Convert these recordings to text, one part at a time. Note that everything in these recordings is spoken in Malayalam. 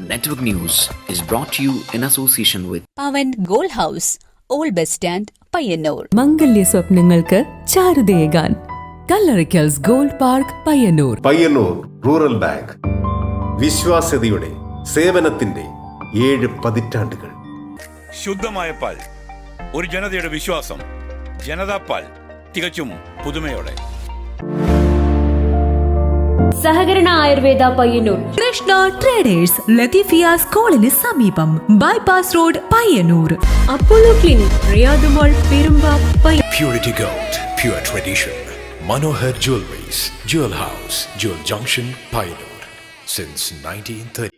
Network News is brought to you in association with Pavan Gold House, Old Bus Stand, Payyanur. മംഗല്യ സ്വപ്നങ്ങൾക്ക് ചാരുതയേകാൻ Kallarikkals gold park Payyanur. Payyanur rural bank വിശ്വാസ്യതയുടെ സേവനത്തിന്റെ 7 പതിറ്റാണ്ടുകൾ. ശുദ്ധമായ പാൽ, ഒരു ജനതയുടെ വിശ്വാസം. ജനതാ പാൽ, തികച്ചും പുതുമയോടെ. സഹകരണ ആയുർവേദ പയ്യന്നൂർ. കൃഷ്ണ ട്രേഡേഴ്സ് ലത്തീഫിയ സ്കൂളിന് സമീപം, bypass road Payyanur. Apollo clinic, Riyadh mall, Perumba, Purity Gold, pure tradition. Manohar Jewelries, Jewel House, Jewel Junction, Payyanur. Since 1930.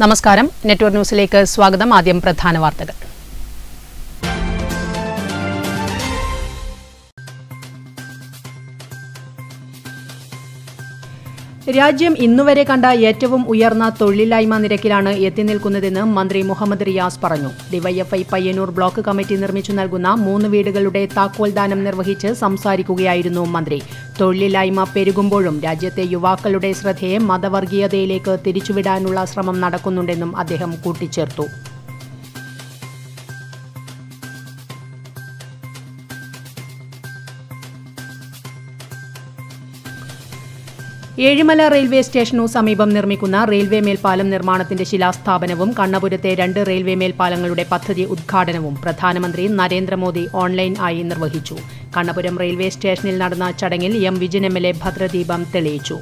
നമസ്കാരം, നെറ്റ്വർക്ക് ന്യൂസിലേക്ക് സ്വാഗതം. ആദ്യം പ്രധാന വാർത്തകൾ. രാജ്യം ഇന്നുവരെ കണ്ട ഏറ്റവും ഉയർന്ന തൊഴിലില്ലായ്മ നിരക്കിലാണ് എത്തിനിൽക്കുന്നതെന്ന് മന്ത്രി മുഹമ്മദ് റിയാസ് പറഞ്ഞു. ഡിവൈഎഫ്ഐ പയ്യന്നൂർ ബ്ലോക്ക് കമ്മിറ്റി നിർമ്മിച്ചു നൽകുന്ന 3 വീടുകളുടെ താക്കോൽദാനം നിർവഹിച്ച് സംസാരിക്കുകയായിരുന്നു മന്ത്രി. തൊഴിലില്ലായ്മ പെരുകുമ്പോഴും രാജ്യത്തെ യുവാക്കളുടെ ശ്രദ്ധയെ മതവർഗീയതയിലേക്ക് തിരിച്ചുവിടാനുള്ള ശ്രമം നടക്കുന്നുണ്ടെന്നും അദ്ദേഹം കൂട്ടിച്ചേർത്തു. ഏഴിമല റെയിൽവേ സ്റ്റേഷനു സമീപം നിർമ്മിക്കുന്ന റെയിൽവേ മേൽപ്പാലം നിർമ്മാണത്തിന്റെ ശിലാസ്ഥാപനവും കണ്ണപുരത്തെ 2 റെയിൽവേ മേൽപ്പാലങ്ങളുടെ പദ്ധതി ഉദ്ഘാടനവും പ്രധാനമന്ത്രി നരേന്ദ്രമോദി ഓൺലൈൻ ആയി നിർവഹിച്ചു. കണ്ണപുരം റെയിൽവേ സ്റ്റേഷനിൽ നടന്ന ചടങ്ങിൽ എം വിജിൻ MLA ഭദ്രദീപം തെളിയിച്ചു.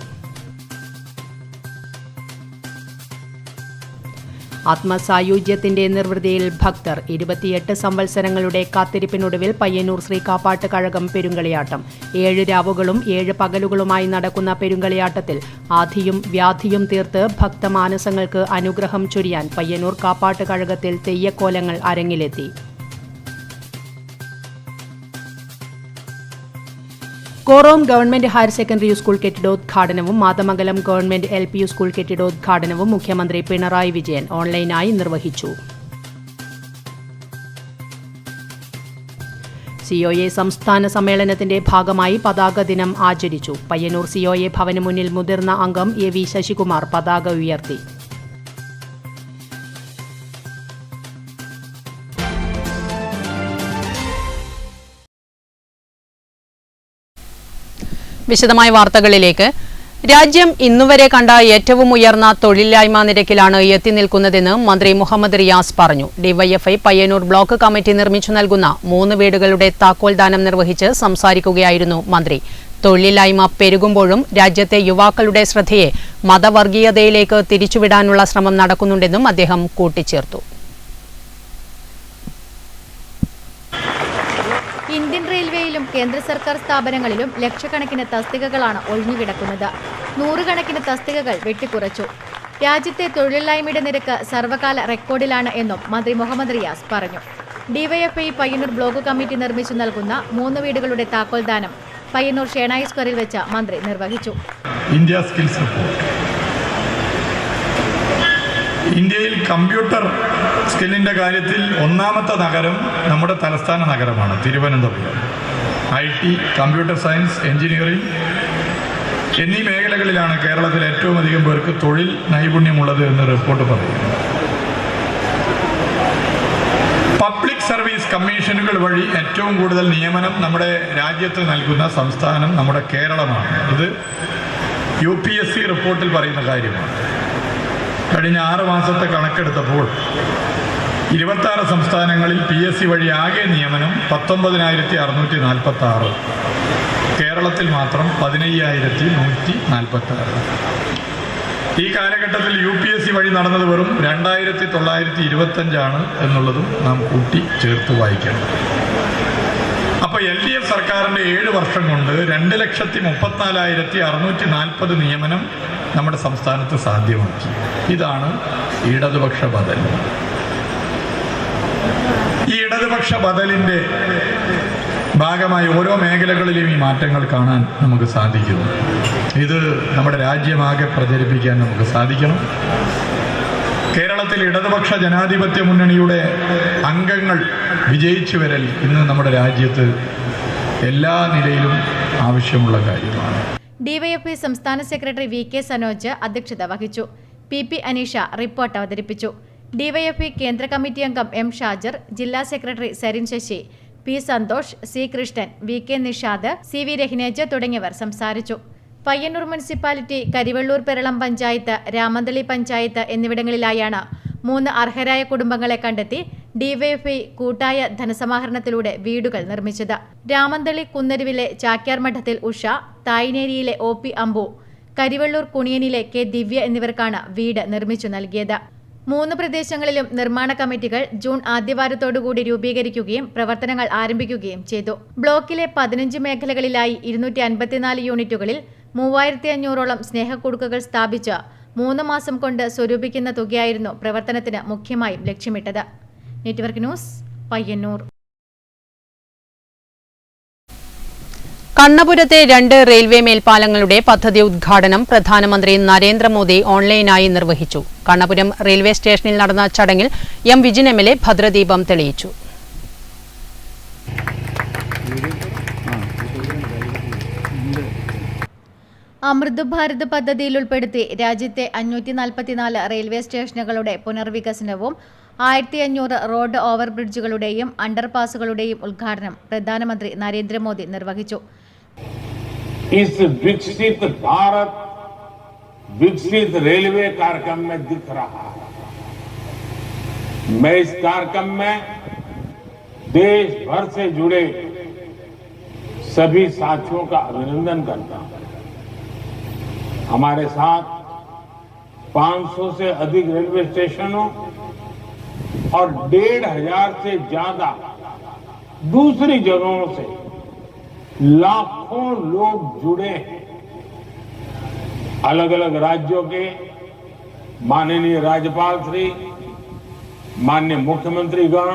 ആത്മസായുജ്യത്തിന്റെ നിർവൃതിയിൽ ഭക്തർ. 28 സംവത്സരങ്ങളുടെ കാത്തിരിപ്പിനൊടുവിൽ പയ്യന്നൂർ ശ്രീ കാപ്പാട്ട് കഴകം പെരുങ്കളിയാട്ടം. 7 രാവുകളും 7 പകലുകളുമായി നടക്കുന്ന പെരുങ്കളിയാട്ടത്തിൽ ആധിയും വ്യാധിയും തീർത്ത് ഭക്തമാനസങ്ങൾക്ക് അനുഗ്രഹം ചൊരിയാൻ പയ്യന്നൂർ കാപ്പാട്ട് കഴകത്തിൽ തെയ്യക്കോലങ്ങൾ അരങ്ങിലെത്തി. Korom government higher secondary school കെട്ടിടോദ്ഘാടനവും മാതമംഗലം ഗവൺമെന്റ് LP സ്കൂൾ കെട്ടിടോദ്ഘാടനവും മുഖ്യമന്ത്രി പിണറായി വിജയൻ ഓൺലൈനായി നിർവഹിച്ചു. COA സംസ്ഥാന സമ്മേളനത്തിന്റെ ഭാഗമായി പതാക ദിനം ആചരിച്ചു. പയ്യന്നൂർ COA ഭവന് മുന്നിൽ മുതിർന്ന അംഗം AV ശശികുമാർ പതാക ഉയർത്തി. വിശദമായ വാർത്തകളിലേക്ക്. രാജ്യം ഇന്നുവരെ കണ്ട ഏറ്റവും ഉയർന്ന തൊഴിലില്ലായ്മ നിരക്കിലാണ് എത്തിനിൽക്കുന്നതെന്ന് മന്ത്രി മുഹമ്മദ് റിയാസ് പറഞ്ഞു. ഡിവൈഎഫ്ഐ പയ്യന്നൂർ ബ്ലോക്ക് കമ്മിറ്റി നിർമ്മിച്ചു നൽകുന്ന 3 വീടുകളുടെ താക്കോൽദാനം നിർവഹിച്ച് സംസാരിക്കുകയായിരുന്നു മന്ത്രി. തൊഴിലില്ലായ്മ പെരുകുമ്പോഴും രാജ്യത്തെ യുവാക്കളുടെ ശ്രദ്ധയെ മതവർഗീയതയിലേക്ക് തിരിച്ചുവിടാനുള്ള ശ്രമം നടക്കുന്നുണ്ടെന്നും അദ്ദേഹം കൂട്ടിച്ചേർത്തു. ഇന്ത്യൻ റെയിൽവേയിലും കേന്ദ്ര സർക്കാർ സ്ഥാപനങ്ങളിലും ലക്ഷക്കണക്കിന് തസ്തികകളാണ് ഒഴിഞ്ഞുകിടക്കുന്നത്. 100 കണക്കിന് തസ്തികകൾ വെട്ടിക്കുറച്ചു. രാജ്യത്തെ തൊഴിലില്ലായ്മയുടെ നിരക്ക് സർവകാല റെക്കോർഡിലാണ് എന്നും മന്ത്രി മുഹമ്മദ് റിയാസ് പറഞ്ഞു. ഡിവൈഎഫ്ഐ പയ്യന്നൂർ ബ്ലോക്ക് കമ്മിറ്റി നിർമ്മിച്ചു നൽകുന്ന 3 വീടുകളുടെ താക്കോൽദാനം പയ്യന്നൂർ ഷേണായി സ്ക്വയറിൽ വെച്ച് മന്ത്രി നിർവഹിച്ചു. ഇന്ത്യയിൽ കമ്പ്യൂട്ടർ സ്കില്ലിൻ്റെ കാര്യത്തിൽ ഒന്നാമത്തെ നഗരം നമ്മുടെ തലസ്ഥാന നഗരമാണ് Thiruvananthapuram. IT, computer science, engineering എന്നീ മേഖലകളിലാണ് കേരളത്തിൽ ഏറ്റവും അധികം പേർക്ക് തൊഴിൽ നൈപുണ്യമുള്ളത് എന്ന് റിപ്പോർട്ട് പറയുന്നു. പബ്ലിക് സർവീസ് കമ്മീഷനുകൾ വഴി ഏറ്റവും കൂടുതൽ നിയമനം നമ്മുടെ രാജ്യത്ത് നൽകുന്ന സംസ്ഥാനം നമ്മുടെ കേരളമാണ്. ഇത് UPSC റിപ്പോർട്ടിൽ പറയുന്ന കാര്യമാണ്. കഴിഞ്ഞ 6 മാസത്തെ കണക്കെടുത്തപ്പോൾ 26 സംസ്ഥാനങ്ങളിൽ PSC വഴി ആകെ നിയമനം 19,646. കേരളത്തിൽ മാത്രം 15,146. ഈ കാലഘട്ടത്തിൽ UPSC വഴി നടന്നത് വെറും 2,925 എന്നുള്ളതും നാം കൂട്ടി ചേർത്ത് വായിക്കണം. അപ്പോൾ LDF സർക്കാരിൻ്റെ 7 വർഷം കൊണ്ട് 2,34,640 നിയമനം നമ്മുടെ സംസ്ഥാനത്ത് സാധ്യമാക്കി. ഇതാണ് ഇടതുപക്ഷ ബദൽ. ഈ ഇടതുപക്ഷ ബദലിൻ്റെ ഭാഗമായി ഓരോ മേഖലകളിലും ഈ മാറ്റങ്ങൾ കാണാൻ നമുക്ക് സാധിക്കുന്നു. ഇത് നമ്മുടെ രാജ്യമാകെ പ്രചരിപ്പിക്കാൻ നമുക്ക് സാധിക്കണം. കേരളത്തിൽ ഇടതുപക്ഷ ജനാധിപത്യ മുന്നണിയുടെ അംഗങ്ങൾ വിജയിച്ചു വരൽ ഇന്ന് നമ്മുടെ രാജ്യത്ത് എല്ലാ നിലയിലും ആവശ്യമുള്ള കാര്യമാണ്. ഡിവൈഎഫ്ഐ സംസ്ഥാന സെക്രട്ടറി വി കെ സനോജ് അധ്യക്ഷത വഹിച്ചു. പി അനീഷ റിപ്പോർട്ട് അവതരിപ്പിച്ചു. ഡിവൈഎഫ്ഐ കേന്ദ്ര കമ്മിറ്റി അംഗം എം ഷാജർ, ജില്ലാ secretary Sarin Sasi, P Santhosh, C Krishnan, V K Nishad, C V Rahinej തുടങ്ങിയവർ സംസാരിച്ചു. പയ്യന്നൂർ മുനിസിപ്പാലിറ്റി, കരിവെള്ളൂർ പെരളം പഞ്ചായത്ത്, രാമന്തളി പഞ്ചായത്ത് എന്നിവിടങ്ങളിലായാണ് 3 അർഹരായ കുടുംബങ്ങളെ കണ്ടെത്തി ഡിവൈഎഫ്ഐ കൂട്ടായ ധനസമാഹരണത്തിലൂടെ വീടുകൾ നിർമ്മിച്ചത്. രാമന്തളി കുന്നരുവിലെ ചാക്യാർ മഠത്തിൽ ഉഷ, തായ്നേരിയിലെ ഒ പി അമ്പു, കരിവെള്ളൂർ കുണിയനിലെ കെ ദിവ്യ എന്നിവർക്കാണ് വീട് നിർമ്മിച്ചു നൽകിയത്. 3 പ്രദേശങ്ങളിലും നിർമ്മാണ കമ്മിറ്റികൾ ജൂൺ ആദ്യവാരത്തോടുകൂടി രൂപീകരിക്കുകയും പ്രവർത്തനങ്ങൾ ആരംഭിക്കുകയും ചെയ്തു. ബ്ലോക്കിലെ 15 മേഖലകളിലായി 254 യൂണിറ്റുകളിൽ 3500ഓളം സ്നേഹക്കുടുക്കകൾ സ്ഥാപിച്ച് 3 മാസം കൊണ്ട് സ്വരൂപിക്കുന്ന തുകയായിരുന്നു പ്രവർത്തനത്തിന് മുഖ്യമായും ലക്ഷ്യമിട്ടത്. Network news, Payyanur. കണ്ണപുരത്തെ 2 റെയിൽവേ മേൽപ്പാലങ്ങളുടെ പദ്ധതി ഉദ്ഘാടനം പ്രധാനമന്ത്രി നരേന്ദ്രമോദി ഓൺലൈനായി നിർവഹിച്ചു. കണ്ണപുരം റെയിൽവേ സ്റ്റേഷനിൽ നടന്ന ചടങ്ങിൽ എം വിജിൻ MLA ഭദ്രദീപം തെളിയിച്ചു. അമൃത് ഭാരത് പദ്ധതിയിൽ ഉൾപ്പെടുത്തി രാജ്യത്തെ 544 റെയിൽവേ സ്റ്റേഷനുകളുടെ പുനർവികസനവും 1500 റോഡ് ഓവർബ്രിഡ്ജുകളുടെയും അണ്ടർപാസുകളുടെയും ഉദ്ഘാടനം പ്രധാനമന്ത്രി നരേന്ദ്രമോദി നിർവഹിച്ചു. इस विकसित भारत विकसित रेलवे कार्यक्रम में दिख रहा है. मैं इस कार्यक्रम में देश भर से जुड़े सभी साथियों का अभिनंदन करता हूं. हमारे साथ 500 से अधिक रेलवे स्टेशनों और 1500 से ज्यादा दूसरी जगहों से लाखों लोग जुड़े हैं. अलग अलग राज्यों के माननीय राज्यपाल श्री, माननीय मुख्यमंत्रीगण,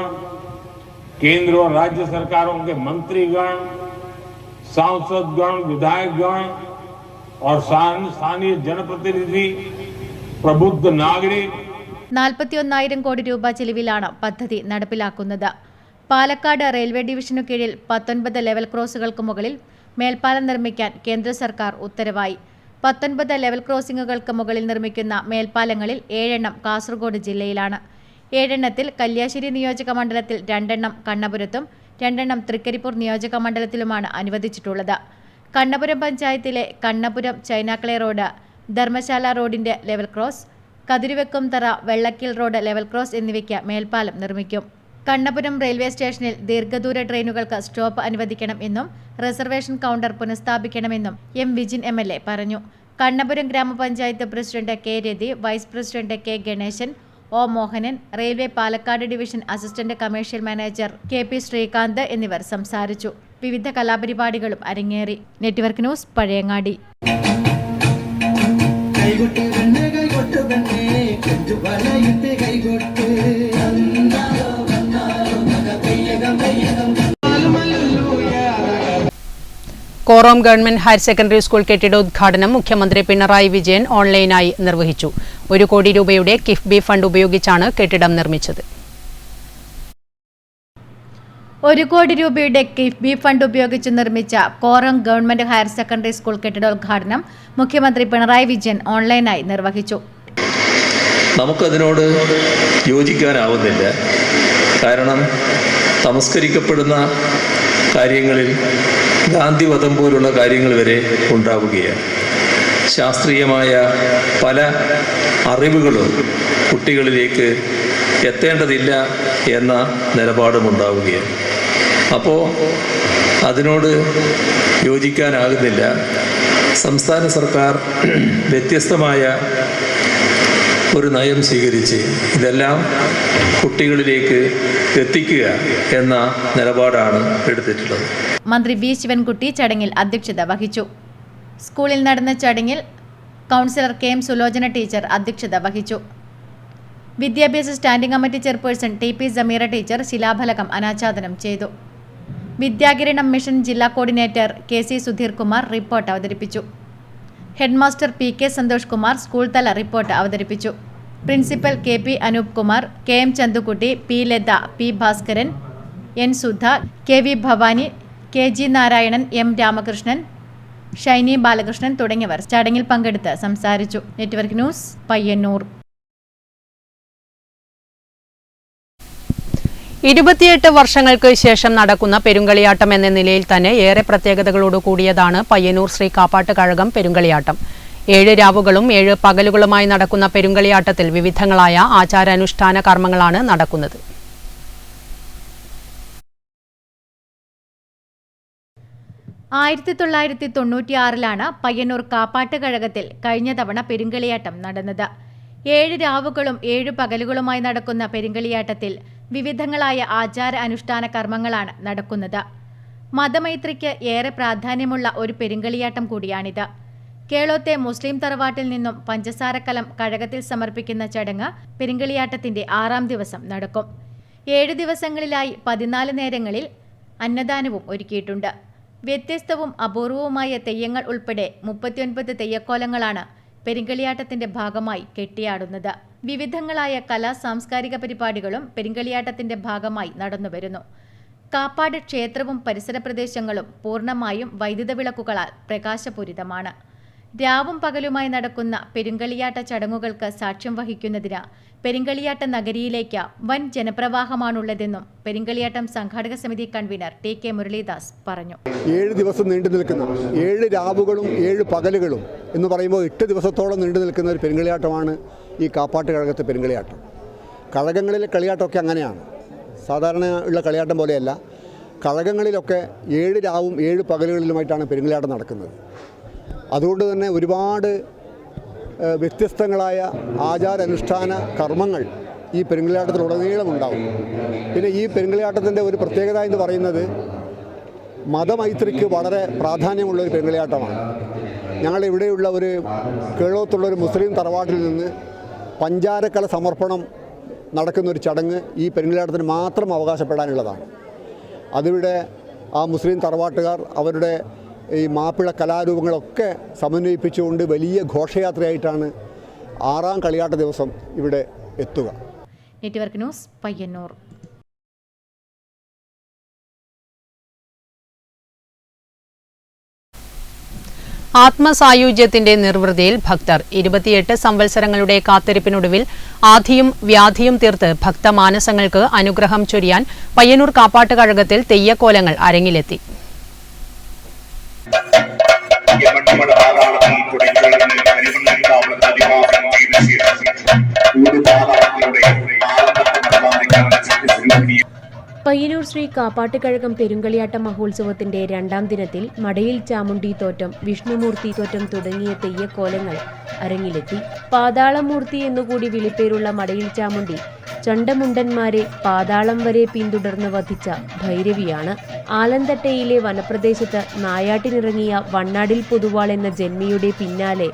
केंद्र और राज्य सरकारों के मंत्रीगण, सांसदगण, विधायकगण और स्थानीय जनप्रतिनिधि, प्रबुद्ध नागरिक. 41,000 കോടി രൂപ ചെലവിലാണ് പദ്ധതി നടപ്പിലാക്കുന്നത്. പാലക്കാട് റെയിൽവേ ഡിവിഷനു കീഴിൽ 19 ലെവൽ ക്രോസുകൾക്ക് മുകളിൽ മേൽപ്പാലം നിർമ്മിക്കാൻ കേന്ദ്ര സർക്കാർ ഉത്തരവായി. 19 ലെവൽ ക്രോസിംഗുകൾക്ക് മുകളിൽ നിർമ്മിക്കുന്ന മേൽപ്പാലങ്ങളിൽ 7 എണ്ണം കാസർഗോഡ് ജില്ലയിലാണ്. 7 എണ്ണത്തിൽ കല്യാശ്ശേരി നിയോജക മണ്ഡലത്തിൽ 2 എണ്ണം കണ്ണപുരത്തും 2 എണ്ണം തൃക്കരിപ്പൂർ നിയോജക മണ്ഡലത്തിലുമാണ് അനുവദിച്ചിട്ടുള്ളത്. കണ്ണപുരം പഞ്ചായത്തിലെ കണ്ണപുരം ചൈനാക്കളെ റോഡ്, ധർമ്മശാല റോഡിന്റെ ലെവൽ ക്രോസ്, കതിരുവെക്കുംതറ വെള്ളക്കിൽ റോഡ് ലെവൽ ക്രോസ് എന്നിവയ്ക്ക് മേൽപ്പാലം നിർമ്മിക്കും. കണ്ണപുരം റെയിൽവേ സ്റ്റേഷനിൽ ദീർഘദൂര ട്രെയിനുകൾക്ക് സ്റ്റോപ്പ് അനുവദിക്കണം എന്നും റിസർവേഷൻ കൗണ്ടർ പുനഃസ്ഥാപിക്കണമെന്നും എം വിജിൻ MLA പറഞ്ഞു. കണ്ണപുരം ഗ്രാമപഞ്ചായത്ത് president K Rathi, vice president K Ganeshan, O Mohanan, railway Palakkad division assistant commercial manager KP Srikanth എന്നിവർ സംസാരിച്ചു. വിവിധ കലാപരിപാടികളും അരങ്ങേറി. Network news, Pazhayangadi. Korom government higher secondary school കെട്ടിടോദ്ഘാടനം മുഖ്യമന്ത്രി പിണറായി വിജയൻ ഓൺലൈനായി നിർവഹിച്ചു. 1 കോടി രൂപയുടെ കിഫ്ബി ഫണ്ട് ഉപയോഗിച്ചാണ് കെട്ടിടം നിർമ്മിച്ചത്. 1 കോടി രൂപയുടെ കിഫ്ബി ഫണ്ട് ഉപയോഗിച്ച് നിർമ്മിച്ച Korom government higher secondary school കെട്ടിടോദ്ഘാടനം മുഖ്യമന്ത്രി പിണറായി വിജയൻ ഓൺലൈനായി നിർവഹിച്ചു. നമുക്കതിനോട് യോജിക്കാനാവുന്നില്ല. കാരണം സംസ്കരിക്കപ്പെടുന്ന കാര്യങ്ങളിൽ ഗാന്ധിവധം പോലുള്ള കാര്യങ്ങൾ വരെ ഉണ്ടാവുകയാണ്. ശാസ്ത്രീയമായ പല അറിവുകളും കുട്ടികളിലേക്ക് എത്തേണ്ടതില്ല എന്ന നിലപാടുമുണ്ടാവുകയാണ്. അപ്പോൾ അതിനോട് യോജിക്കാനാകുന്നില്ല. സംസ്ഥാന സർക്കാർ വ്യത്യസ്തമായ ഒരു നയം സ്വീകരിച്ച് ഇതെല്ലാം കുട്ടികളിലേക്ക് എത്തിക്കുക എന്ന നിലപാടാണ് എടുത്തിട്ടുള്ളത്. മന്ത്രി വി ശിവൻകുട്ടി ചടങ്ങിൽ അധ്യക്ഷത വഹിച്ചു. സ്കൂളിൽ നടന്ന ചടങ്ങിൽ കൗൺസിലർ KM സുലോചന ടീച്ചർ അധ്യക്ഷത വഹിച്ചു. വിദ്യാഭ്യാസ standing committee chairperson TP Sameera teacher ശിലാഫലകം അനാച്ഛാദനം ചെയ്തു. വിദ്യാകിരണം മിഷൻ ജില്ലാ coordinator KC Sudheer Kumar report അവതരിപ്പിച്ചു. Headmaster PK Santhosh Kumar school തല റിപ്പോർട്ട് അവതരിപ്പിച്ചു. Principal KP Anoop Kumar, KM Chanthukutty, P Latha, P Bhaskaran, N Sudha, KV Bhavani, KG Narayanan, M Ramakrishnan, Shiny Balakrishnan തുടങ്ങിയവർ ചടങ്ങിൽ പങ്കെടുത്ത് സംസാരിച്ചു. Network news, Payyanur. 28 വർഷങ്ങൾക്ക് ശേഷം നടക്കുന്ന പെരുങ്കളിയാട്ടം എന്ന നിലയിൽ തന്നെ ഏറെ പ്രത്യേകതകളോട് കൂടിയതാണ് പയ്യന്നൂർ ശ്രീ കാപ്പാട്ട് കഴകം പെരുങ്കളിയാട്ടം. 7 രാവുകളും 7 പകലുകളുമായി നടക്കുന്ന പെരുങ്കളിയാട്ടത്തിൽ വിവിധങ്ങളായ ആചാരാനുഷ്ഠാന കർമ്മങ്ങളാണ് നടക്കുന്നത്. ആയിരത്തി 1996 പയ്യന്നൂർ കാപ്പാട്ട് കഴകത്തിൽ കഴിഞ്ഞ തവണ പെരുങ്കളിയാട്ടം നടന്നത്. 7 രാവുകളും 7 പകലുകളുമായി നടക്കുന്ന പെരുങ്കളിയാട്ടത്തിൽ വിവിധങ്ങളായ ആചാര അനുഷ്ഠാന കർമ്മങ്ങളാണ് നടക്കുന്നത്. മതമൈത്രിക്ക് ഏറെ പ്രാധാന്യമുള്ള ഒരു പെരുങ്കളിയാട്ടം കൂടിയാണിത്. കേളോത്തെ മുസ്ലിം തറവാട്ടിൽ നിന്നും പഞ്ചസാരക്കലം കഴകത്തിൽ സമർപ്പിക്കുന്ന ചടങ്ങ് പെരുങ്കളിയാട്ടത്തിന്റെ 6ാം ദിവസം നടക്കും. 7 ദിവസങ്ങളിലായി 14 നേരങ്ങളിൽ അന്നദാനവും ഒരുക്കിയിട്ടുണ്ട്. വ്യത്യസ്തവും അപൂർവവുമായ തെയ്യങ്ങൾ ഉൾപ്പെടെ 39 തെയ്യക്കോലങ്ങളാണ് പെരുങ്കളിയാട്ടത്തിന്റെ ഭാഗമായി കെട്ടിയാടുന്നത്. വിവിധങ്ങളായ കലാ സാംസ്കാരിക പരിപാടികളും പെരുങ്കളിയാട്ടത്തിന്റെ ഭാഗമായി നടന്നുവരുന്നു. കാപ്പാട് ക്ഷേത്രവും പരിസര പ്രദേശങ്ങളും പൂർണ്ണമായും വൈദ്യുത വിളക്കുകളാൽ പ്രകാശപൂരിതമാണ്. രാവും പകലുമായി നടക്കുന്ന പെരുങ്കളിയാട്ട ചടങ്ങുകൾക്ക് സാക്ഷ്യം വഹിക്കുന്നതിന് പെരുങ്കളിയാട്ട നഗരിയിലേക്ക് വൻ ജനപ്രവാഹമാണുള്ളതെന്നും പെരുങ്കളിയാട്ടം സംഘാടക സമിതി കൺവീനർ TK മുരളീദാസ് പറഞ്ഞു. 7 ദിവസം നീണ്ടു നിൽക്കുന്ന 7 രാവുകളും 7 പകലുകളും എന്ന് പറയുമ്പോൾ 8 ദിവസത്തോളം നീണ്ടു നിൽക്കുന്ന ഒരു പെരുങ്കളിയാട്ടമാണ് ഈ കാപ്പാട്ട് കഴകത്തെ പെരുങ്കളിയാട്ടം. കഴകങ്ങളിലെ കളിയാട്ടമൊക്കെ അങ്ങനെയാണ്. സാധാരണ ഉള്ള കളിയാട്ടം പോലെയല്ല. കഴകങ്ങളിലൊക്കെ 7 രാവും 7 പകലുകളിലുമായിട്ടാണ് പെരുങ്കളിയാട്ടം നടക്കുന്നത്. അതുകൊണ്ട് തന്നെ ഒരുപാട് വ്യത്യസ്തങ്ങളായ ആചാരാനുഷ്ഠാന കർമ്മങ്ങൾ ഈ പെരുങ്കളിയാട്ടത്തിലുടനീളം ഉണ്ടാവും. പിന്നെ ഈ പെരുങ്കളിയാട്ടത്തിൻ്റെ ഒരു പ്രത്യേകത എന്ന് പറയുന്നത് മതമൈത്രിക്ക് വളരെ പ്രാധാന്യമുള്ള ഒരു പെരുങ്കളിയാട്ടമാണ്. ഞങ്ങളിവിടെയുള്ള ഒരു കേളോത്തുള്ളൊരു മുസ്ലിം തറവാട്ടിൽ നിന്ന് പഞ്ചാരക്കല സമർപ്പണം നടക്കുന്നൊരു ചടങ്ങ് ഈ പെരുങ്കളിയാട്ടത്തിന് മാത്രം അവകാശപ്പെടാനുള്ളതാണ്. അതിവിടെ ആ മുസ്ലിം തറവാട്ടുകാർ അവരുടെ ഈ മാപ്പിള കലാരൂപങ്ങളൊക്കെ സമന്വയിപ്പിച്ചുകൊണ്ട് വലിയ ഘോഷയാത്രയായിട്ടാണ് 6ാം കളിയാട്ട ദിവസം ഇവിടെ എത്തുക. Network news, Payyanur. ആത്മസായുജ്യത്തിന്റെ നിർവൃതിയിൽ ഭക്തർ 28 സംവത്സരങ്ങളുടെ കാത്തിരിപ്പിനൊടുവിൽ ആധിയും വ്യാധിയും തീർത്ത് ഭക്തമാനസങ്ങൾക്ക് അനുഗ്രഹം ചൊരിയാൻ പയ്യന്നൂർ കാപ്പാട്ട് കഴകത്തിൽ തെയ്യക്കോലങ്ങൾ അരങ്ങിലെത്തി. പയ്യന്നൂർ ശ്രീ കാപ്പാട്ട് കഴകം പെരുങ്കളിയാട്ട മഹോത്സവത്തിന്റെ 2ാം ദിനത്തിൽ മടയിൽ ചാമുണ്ഡി തോറ്റം, വിഷ്ണുമൂർത്തി തോറ്റം തുടങ്ങിയ തെയ്യക്കോലങ്ങൾ അരങ്ങിലെത്തി. പാതാളമൂർത്തി എന്നുകൂടി വിളിപ്പേരുള്ള മടയിൽ ചാമുണ്ഡി ചണ്ടമുണ്ടന്മാരെ പാതാളം വരെ പിന്തുടർന്ന് വധിച്ച ഭൈരവിയാണ്. ആലന്തട്ടയിലെ വനപ്രദേശത്ത് നായാട്ടിനിറങ്ങിയ വണ്ണാടിൽ പൊതുവാൾ എന്ന ജന്മിയുടെ പിന്നാലെ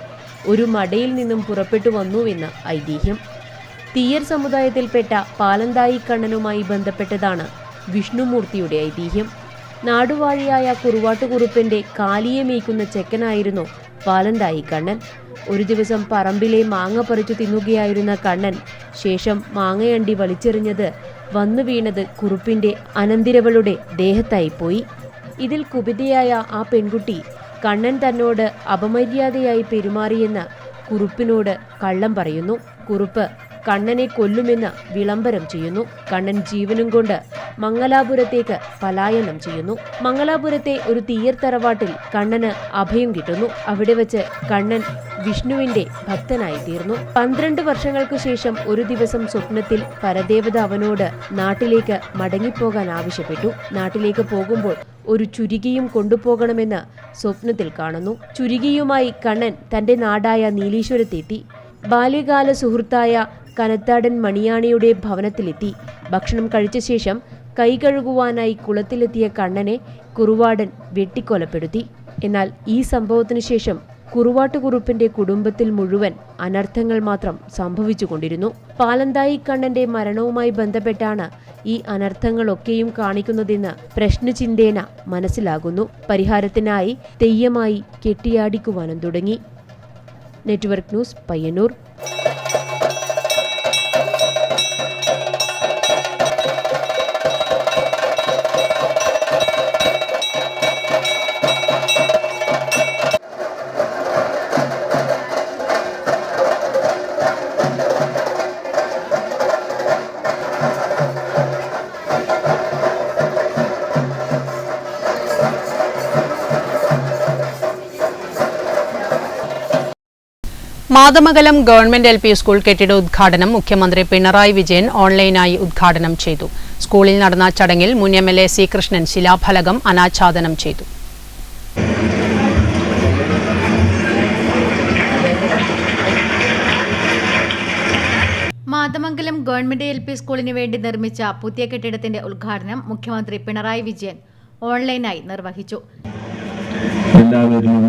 ഒരു മടയിൽ നിന്നും പുറപ്പെട്ടു വന്നുവെന്ന് ഐതിഹ്യം. തീയർ സമുദായത്തിൽപ്പെട്ട പാലന്തായി കണ്ണനുമായി ബന്ധപ്പെട്ടതാണ് വിഷ്ണുമൂർത്തിയുടെ ഐതിഹ്യം. നാടുവാഴിയായ കുറുവാട്ടുകുറുപ്പിന്റെ കാലിയെ മേയ്ക്കുന്ന ചെക്കനായിരുന്നു പാലന്തായി കണ്ണൻ. ഒരു ദിവസം പറമ്പിലെ മാങ്ങ പറിച്ചു തിന്നുകയായിരുന്ന കണ്ണൻ ശേഷം മാങ്ങയണ്ടി വലിച്ചെറിഞ്ഞത് വന്നു വീണത് കുറുപ്പിന്റെ അനന്തിരവളുടെ ദേഹത്തായിപ്പോയി. ഇതിൽ കുപിതയായ ആ പെൺകുട്ടി കണ്ണൻ തന്നോട് അപമര്യാദയായി പെരുമാറിയെന്ന് കുറുപ്പിനോട് കള്ളം പറയുന്നു. കുറുപ്പ് കണ്ണനെ കൊല്ലുമെന്ന് വിളംബരം ചെയ്യുന്നു. കണ്ണൻ ജീവനും കൊണ്ട് മംഗലാപുരത്തേക്ക് പലായനം ചെയ്യുന്നു. മംഗലാപുരത്തെ ഒരു തീയർ തറവാട്ടിൽ കണ്ണന് അഭയം കിട്ടുന്നു. അവിടെ വെച്ച് കണ്ണൻ വിഷ്ണുവിന്റെ ഭക്തനായി തീർന്നു. 12 വർഷങ്ങൾക്കു ശേഷം ഒരു ദിവസം സ്വപ്നത്തിൽ പരദേവത അവനോട് നാട്ടിലേക്ക് മടങ്ങിപ്പോകാൻ ആവശ്യപ്പെട്ടു. നാട്ടിലേക്ക് പോകുമ്പോൾ ഒരു ചുരികയും കൊണ്ടുപോകണമെന്ന് സ്വപ്നത്തിൽ കാണുന്നു. ചുരികയുമായി കണ്ണൻ തന്റെ നാടായ നീലീശ്വരത്തെത്തി. ബാല്യകാല സുഹൃത്തായ കനത്താടൻ മണിയാണിയുടെ ഭവനത്തിലെത്തി. ഭക്ഷണം കഴിച്ച ശേഷം കൈ കഴുകുവാനായി കുളത്തിലെത്തിയ കണ്ണനെ കുറുവാടൻ വെട്ടിക്കൊലപ്പെടുത്തി. എന്നാൽ ഈ സംഭവത്തിനു ശേഷം കുറുവാട്ടുകുറുപ്പിന്റെ കുടുംബത്തിൽ മുഴുവൻ അനർത്ഥങ്ങൾ മാത്രം സംഭവിച്ചുകൊണ്ടിരുന്നു. പാലന്തായി കണ്ണന്റെ മരണവുമായി ബന്ധപ്പെട്ടാണ് ഈ അനർത്ഥങ്ങളൊക്കെയും കാണിക്കുന്നതെന്ന് പ്രശ്നചിന്തേന മനസ്സിലാകുന്നു. പരിഹാരത്തിനായി തെയ്യമായി കെട്ടിയാടിക്കുവാനും തുടങ്ങി. Network news, Payyanur. Mathamangalam government LP school കെട്ടിട ഉദ്ഘാടനം മുഖ്യമന്ത്രി പിണറായി വിജയൻ ഓൺലൈനായി ഉദ്ഘാടനം ചെയ്തു. സ്കൂളിൽ നടന്ന ചടങ്ങിൽ മുൻ MLA C. കൃഷ്ണൻ ശിലാഫലകം അനാച്ഛാദനം ചെയ്തു. മാതമംഗലം ഗവൺമെന്റ് LP സ്കൂളിന് വേണ്ടി നിർമ്മിച്ച പുതിയ കെട്ടിടത്തിന്റെ ഉദ്ഘാടനം മുഖ്യമന്ത്രി പിണറായി വിജയൻ ഓൺലൈനായി നിർവഹിച്ചു. എല്ലാവരും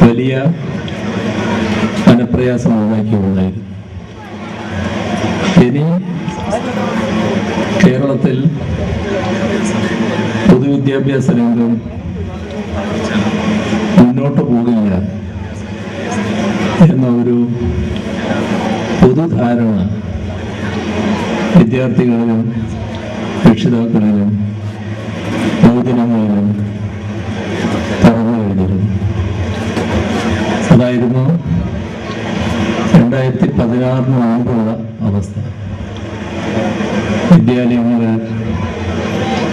വലിയ മനപ്രയാസം ഉണ്ടാക്കിയുണ്ടായിരുന്നു. ഇനി കേരളത്തിൽ പൊതുവിദ്യാഭ്യാസ രംഗം മുന്നോട്ട് പോകില്ല എന്ന ഒരു പൊതുധാരണ വിദ്യാർത്ഥികളിലും രക്ഷിതാക്കളിലും പൊതുജനങ്ങളിലും പറഞ്ഞു കഴിഞ്ഞിരുന്നു. അതായിരുന്നു 2016 മുമ്പുള്ള അവസ്ഥ. വിദ്യാലയങ്ങൾ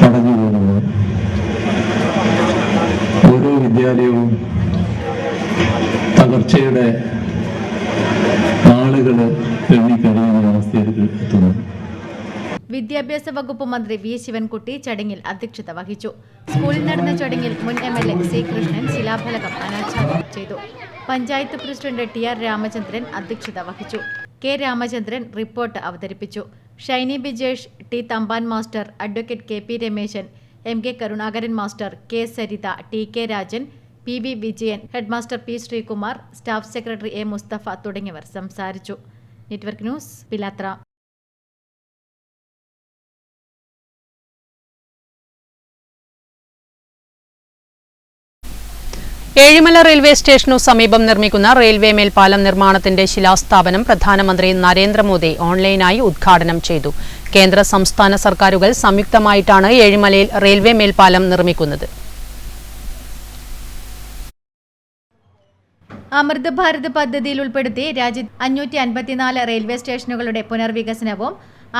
അടഞ്ഞു പോകുന്നു. ഓരോ വിദ്യാലയവും തകർച്ചയുടെ നാളുകൾ എണ്ണിക്കഴിയുന്ന അവസ്ഥയിലേക്ക് എത്തുന്നു. വിദ്യാഭ്യാസ വകുപ്പ് മന്ത്രി V. ശിവൻകുട്ടി ചടങ്ങിൽ അധ്യക്ഷത വഹിച്ചു. സ്കൂളിൽ നടന്ന ചടങ്ങിൽ മുൻ MLA C. കൃഷ്ണൻ ശിലാഫലകം അനാച്ഛാദനം ചെയ്തു. പഞ്ചായത്ത് പ്രസിഡന്റ് TR രാമചന്ദ്രൻ അധ്യക്ഷത വഹിച്ചു. K. രാമചന്ദ്രൻ റിപ്പോർട്ട് അവതരിപ്പിച്ചു. Shiny Bijesh, T. Thampan master, advocate KP Rameshan, MK Karunakaran master, K. Saritha, TK Rajan, PB Vijayan, headmaster P. Sreekumar, staff secretary A. Musthafa തുടങ്ങിയവർ സംസാരിച്ചു. Network news, Pilathara. Ezhimala railway സ്റ്റേഷനു സമീപം നിർമ്മിക്കുന്ന റെയിൽവേ മേൽപ്പാലം നിർമ്മാണത്തിന്റെ ശിലാസ്ഥാപനം പ്രധാനമന്ത്രി നരേന്ദ്രമോദി ഓൺലൈനായി ഉദ്ഘാടനം ചെയ്തു. കേന്ദ്ര സംസ്ഥാന സർക്കാരുകൾ സംയുക്തമായിട്ടാണ് ഏഴിമലയിൽ റെയിൽവേ മേൽപ്പാലം നിർമ്മിക്കുന്നത്. അമൃത് ഭാരത് പദ്ധതിയിൽ ഉൾപ്പെടുത്തി രാജ്യത്ത് 554 റെയിൽവേ സ്റ്റേഷനുകളുടെ പുനർവികസനവും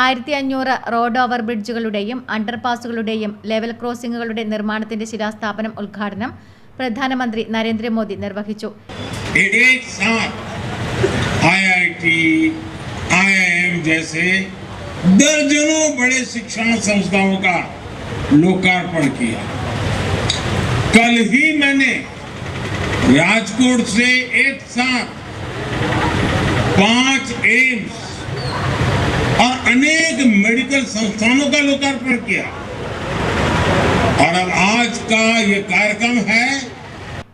1500 റോഡ് ഓവർ ബ്രിഡ്ജുകളുടെയും അണ്ടർപാസുകളുടെയും ലെവൽ ക്രോസിംഗുകളുടെ നിർമ്മാണത്തിന്റെ ശിലാസ്ഥാപനം ഉദ്ഘാടനം പ്രധാനമന്ത്രി നരേന്ദ്രമോദി നിർവഹിച്ചു. एक साथ IIT, IIM जैसे दर्जनों बड़े शिक्षण संस्थाओं का लोकार्पण किया. कल ही मैंने राजकोट से एक साथ 5 एम्स और अनेक मेडिकल संस्थानों का लोकार्पण किया. और अब आज का ये कार्यक्रम है.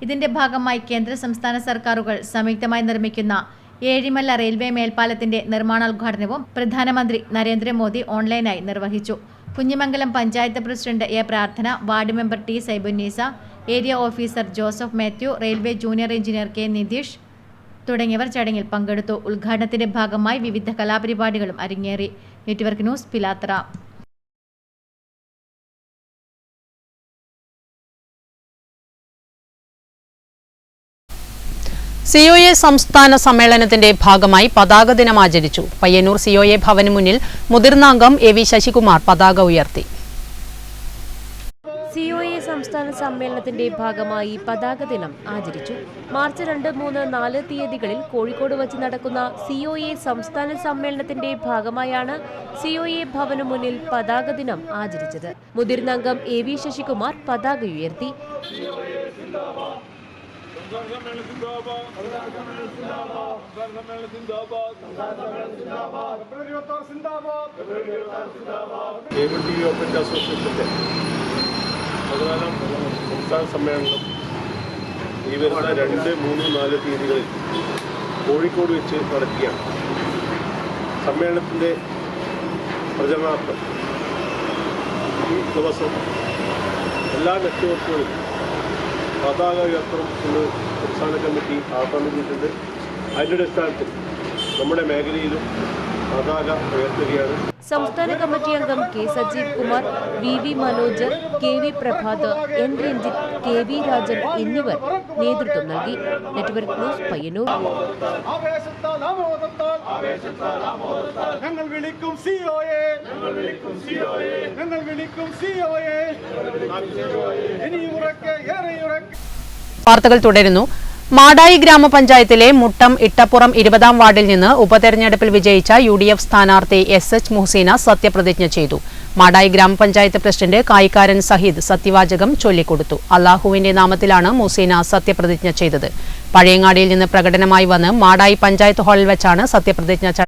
ഇതിന്റെ ഭാഗമായി കേന്ദ്ര സംസ്ഥാന സർക്കാരുകൾ സംയുക്തമായി നിർമ്മിക്കുന്ന ഏഴിമല റെയിൽവേ മേൽപ്പാലത്തിന്റെ നിർമ്മാണോദ്ഘാടനവും പ്രധാനമന്ത്രി നരേന്ദ്രമോദി ഓൺലൈനായി നിർവഹിച്ചു. Kunhimangalam panchayat president A. പ്രാർത്ഥന, ward member T. Saibunnisa, area officer Joseph Mathew, railway junior engineer K. Nitish തുടങ്ങിയവർ ചടങ്ങിൽ പങ്കെടുത്തു. ഉദ്ഘാടനത്തിന്റെ ഭാഗമായി വിവിധ കലാപരിപാടികളും അരങ്ങേറി. നെറ്റ്വർക്ക് ന്യൂസ്, പിലാത്ര. COA സംസ്ഥാന സമ്മേളനത്തിന്റെ ഭാഗമായി പതാക ദിനം ആചരിച്ചു. പയ്യന്നൂർ COA ഭവന് മുന്നിൽ മുതിർന്ന അംഗം AV ശശികുമാർ പതാക ഉയർത്തി. COA സംസ്ഥാന സമ്മേളനത്തിന്റെ ഭാഗമായി പതാക ദിനം ആചരിച്ചു. മാർച്ച് 2, 3, 4 തീയതികളിൽ കോഴിക്കോട് വച്ച് നടക്കുന്ന COA സംസ്ഥാന സമ്മേളനത്തിന്റെ ഭാഗമായാണ് COA ഭവന് മുന്നിൽ പതാക ദിനം ആചരിച്ചത്. മുതിർന്ന അംഗം AV ശശികുമാർ പതാക ഉയർത്തി. സംസ്ഥാന സമ്മേളനം ഈ വരുന്ന 2, 3, 4 തീയതികളിൽ കോഴിക്കോട് വെച്ച് നടക്കുകയാണ്. സമ്മേളനത്തിൻ്റെ പ്രചരണാർത്ഥം ഈ ദിവസം എല്ലാ നെറ്റ്വർക്കുകളിലും പതാക ഉയർത്തണം എന്ന് സംസ്ഥാന കമ്മിറ്റി ആഹ്വാനം ചെയ്തിട്ടുണ്ട്. അതിൻ്റെ അടിസ്ഥാനത്തിൽ നമ്മുടെ മേഖലയിലും പതാക ഉയർത്തുകയാണ്. സംസ്ഥാന കമ്മിറ്റി അംഗം K Sajeev Kumar, V Manoj, K V Prabhath, N Ranjith, K V Rajan എന്നിവർ നേതൃത്വം നൽകി. Network news Payyannur. വാർത്തകൾ തുടരുന്നു. മാടായി ഗ്രാമപഞ്ചായത്തിലെ മുട്ടം ഇട്ടപ്പുറം 20-ാം വാർഡിൽ നിന്ന് ഉപതെരഞ്ഞെടുപ്പിൽ വിജയിച്ച UDF സ്ഥാനാർത്ഥി SH മുഹ്സീന സത്യപ്രതിജ്ഞ ചെയ്തു. മാടായി ഗ്രാമപഞ്ചായത്ത് പ്രസിഡന്റ് കായിക്കാരൻ സഹീദ് സത്യവാചകം ചൊല്ലിക്കൊടുത്തു. അല്ലാഹുവിന്റെ നാമത്തിലാണ് മുഹ്സീന സത്യപ്രതിജ്ഞ ചെയ്തത്. പഴയങ്ങാടിയിൽ നിന്ന് പ്രകടനമായി വന്ന് മാടായി പഞ്ചായത്ത് ഹാളിൽ വെച്ചാണ് സത്യപ്രതിജ്ഞ ചടങ്ങ്.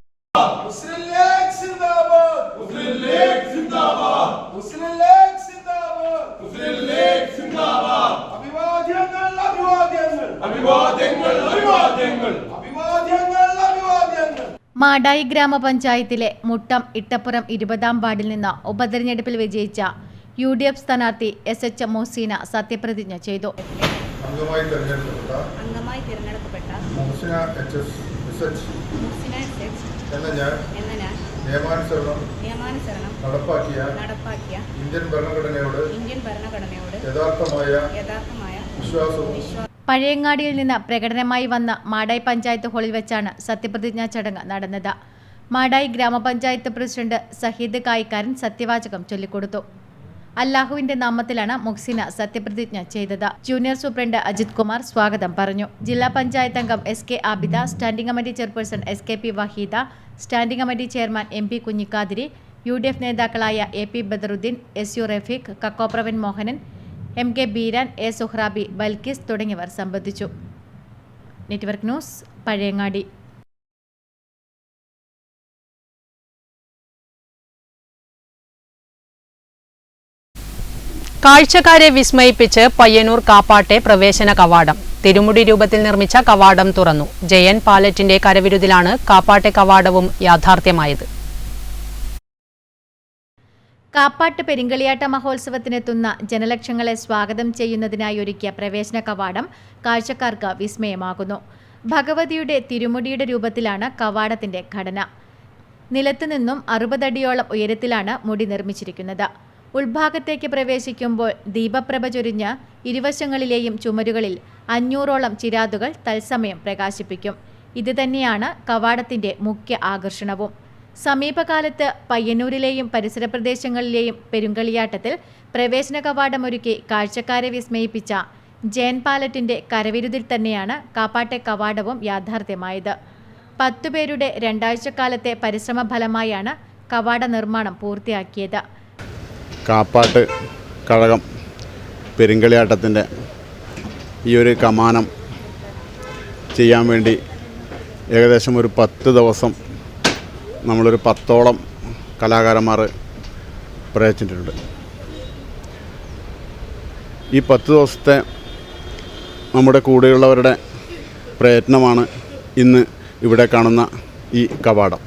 മാടായി ഗ്രാമപഞ്ചായത്തിലെ മുട്ടം ഇട്ടപ്പുറം 20-ാം വാർഡിൽ നിന്ന് ഉപതെരഞ്ഞെടുപ്പിൽ വിജയിച്ച UDF സ്ഥാനാർത്ഥി SH മുഹ്സീന സത്യപ്രതിജ്ഞ ചെയ്തു. അംഗമായി തിരഞ്ഞെടുക്കപ്പെട്ട മുഹ്സീന എന്ന ഞാൻ നിയമാനുസരണം നടപ്പാക്കിയ ഇന്ത്യൻ ഭരണഘടനയോട് യഥാർത്ഥമായ വിശ്വാസവും. പഴയങ്ങാടിയിൽ നിന്ന് പ്രകടനമായി വന്ന മാടായി പഞ്ചായത്ത് ഹാളിൽ വെച്ചാണ് സത്യപ്രതിജ്ഞാ ചടങ്ങ് നടന്നത്. മാടായി ഗ്രാമപഞ്ചായത്ത് പ്രസിഡന്റ് സഹീദ് കായിക്കാരൻ സത്യവാചകം ചൊല്ലിക്കൊടുത്തു. അല്ലാഹുവിന്റെ നാമത്തിലാണ് മുഹ്സീന സത്യപ്രതിജ്ഞ ചെയ്തത്. ജൂനിയർ സൂപ്രണ്ട് അജിത് കുമാർ സ്വാഗതം പറഞ്ഞു. ജില്ലാ പഞ്ചായത്ത് അംഗം SK Abida, standing committee chairperson SKP Waheeda, standing committee chairman MP Kunhikkathiri, UDF നേതാക്കളായ AP Badaruddin, SU Rafeeq, Kakkopravan Mohanan, MK Beeran, A Suhrabi, Balkis തുടങ്ങിയവർ സംബന്ധിച്ചു. Network news Pazhayangadi. കാഴ്ചക്കാരെ വിസ്മയിപ്പിച്ച് പയ്യന്നൂർ കാപ്പാട്ടെ പ്രവേശന കവാടം. തിരുമുടി രൂപത്തിൽ നിർമ്മിച്ച കവാടം തുറന്നു. ജയൻ പാലറ്റിന്റെ കരവിരുതിലാണ് കാപ്പാട്ടെ കവാടവും യാഥാർത്ഥ്യമായത്. കാപ്പാട്ട് പെരിങ്കളിയാട്ട മഹോത്സവത്തിനെത്തുന്ന ജനലക്ഷങ്ങളെ സ്വാഗതം ചെയ്യുന്നതിനായി ഒരുക്കിയ പ്രവേശന കവാടം കാഴ്ചക്കാർക്ക് വിസ്മയമാകുന്നു. ഭഗവതിയുടെ തിരുമുടിയുടെ രൂപത്തിലാണ് കവാടത്തിന്റെ ഘടന. നിലത്തുനിന്നും 60 അടിയോളം ഉയരത്തിലാണ് മുടി നിർമ്മിച്ചിരിക്കുന്നത്. ഉൾഭാഗത്തേക്ക് പ്രവേശിക്കുമ്പോൾ ദീപപ്രഭ ചൊരിഞ്ഞ് ഇരുവശങ്ങളിലെയും ചുമരുകളിൽ 500ഓളം ചിരാതുകൾ തത്സമയം പ്രകാശിപ്പിക്കും. ഇതുതന്നെയാണ് കവാടത്തിന്റെ മുഖ്യ ആകർഷണവും. സമീപകാലത്ത് പയ്യന്നൂരിലെയും പരിസര പ്രദേശങ്ങളിലെയും പെരുങ്കളിയാട്ടത്തിൽ പ്രവേശന കവാടമൊരുക്കി കാഴ്ചക്കാരെ വിസ്മയിപ്പിച്ച ജയൻ പാലറ്റിന്റെ കരവിരുതിൽ തന്നെയാണ് കാപ്പാട്ടെ കവാടവും യാഥാർത്ഥ്യമായത്. 10 പേരുടെ 2 ആഴ്ചക്കാലത്തെ പരിശ്രമ ഫലമായാണ് കവാട നിർമ്മാണം പൂർത്തിയാക്കിയത്. കാപ്പാട്ട് കഴകം പെരുങ്കളിയാട്ടത്തിൻ്റെ ഈ ഒരു കമാനം ചെയ്യാൻ വേണ്ടി ഏകദേശം ഒരു 10 ദിവസം നമ്മളൊരു 10ഓളം കലാകാരന്മാർ പ്രയത്നിച്ചിട്ടുണ്ട്. ഈ 10 ദിവസത്തെ നമ്മുടെ കൂടെയുള്ളവരുടെ പ്രയത്നമാണ് ഇന്ന് ഇവിടെ കാണുന്ന ഈ കവാടം.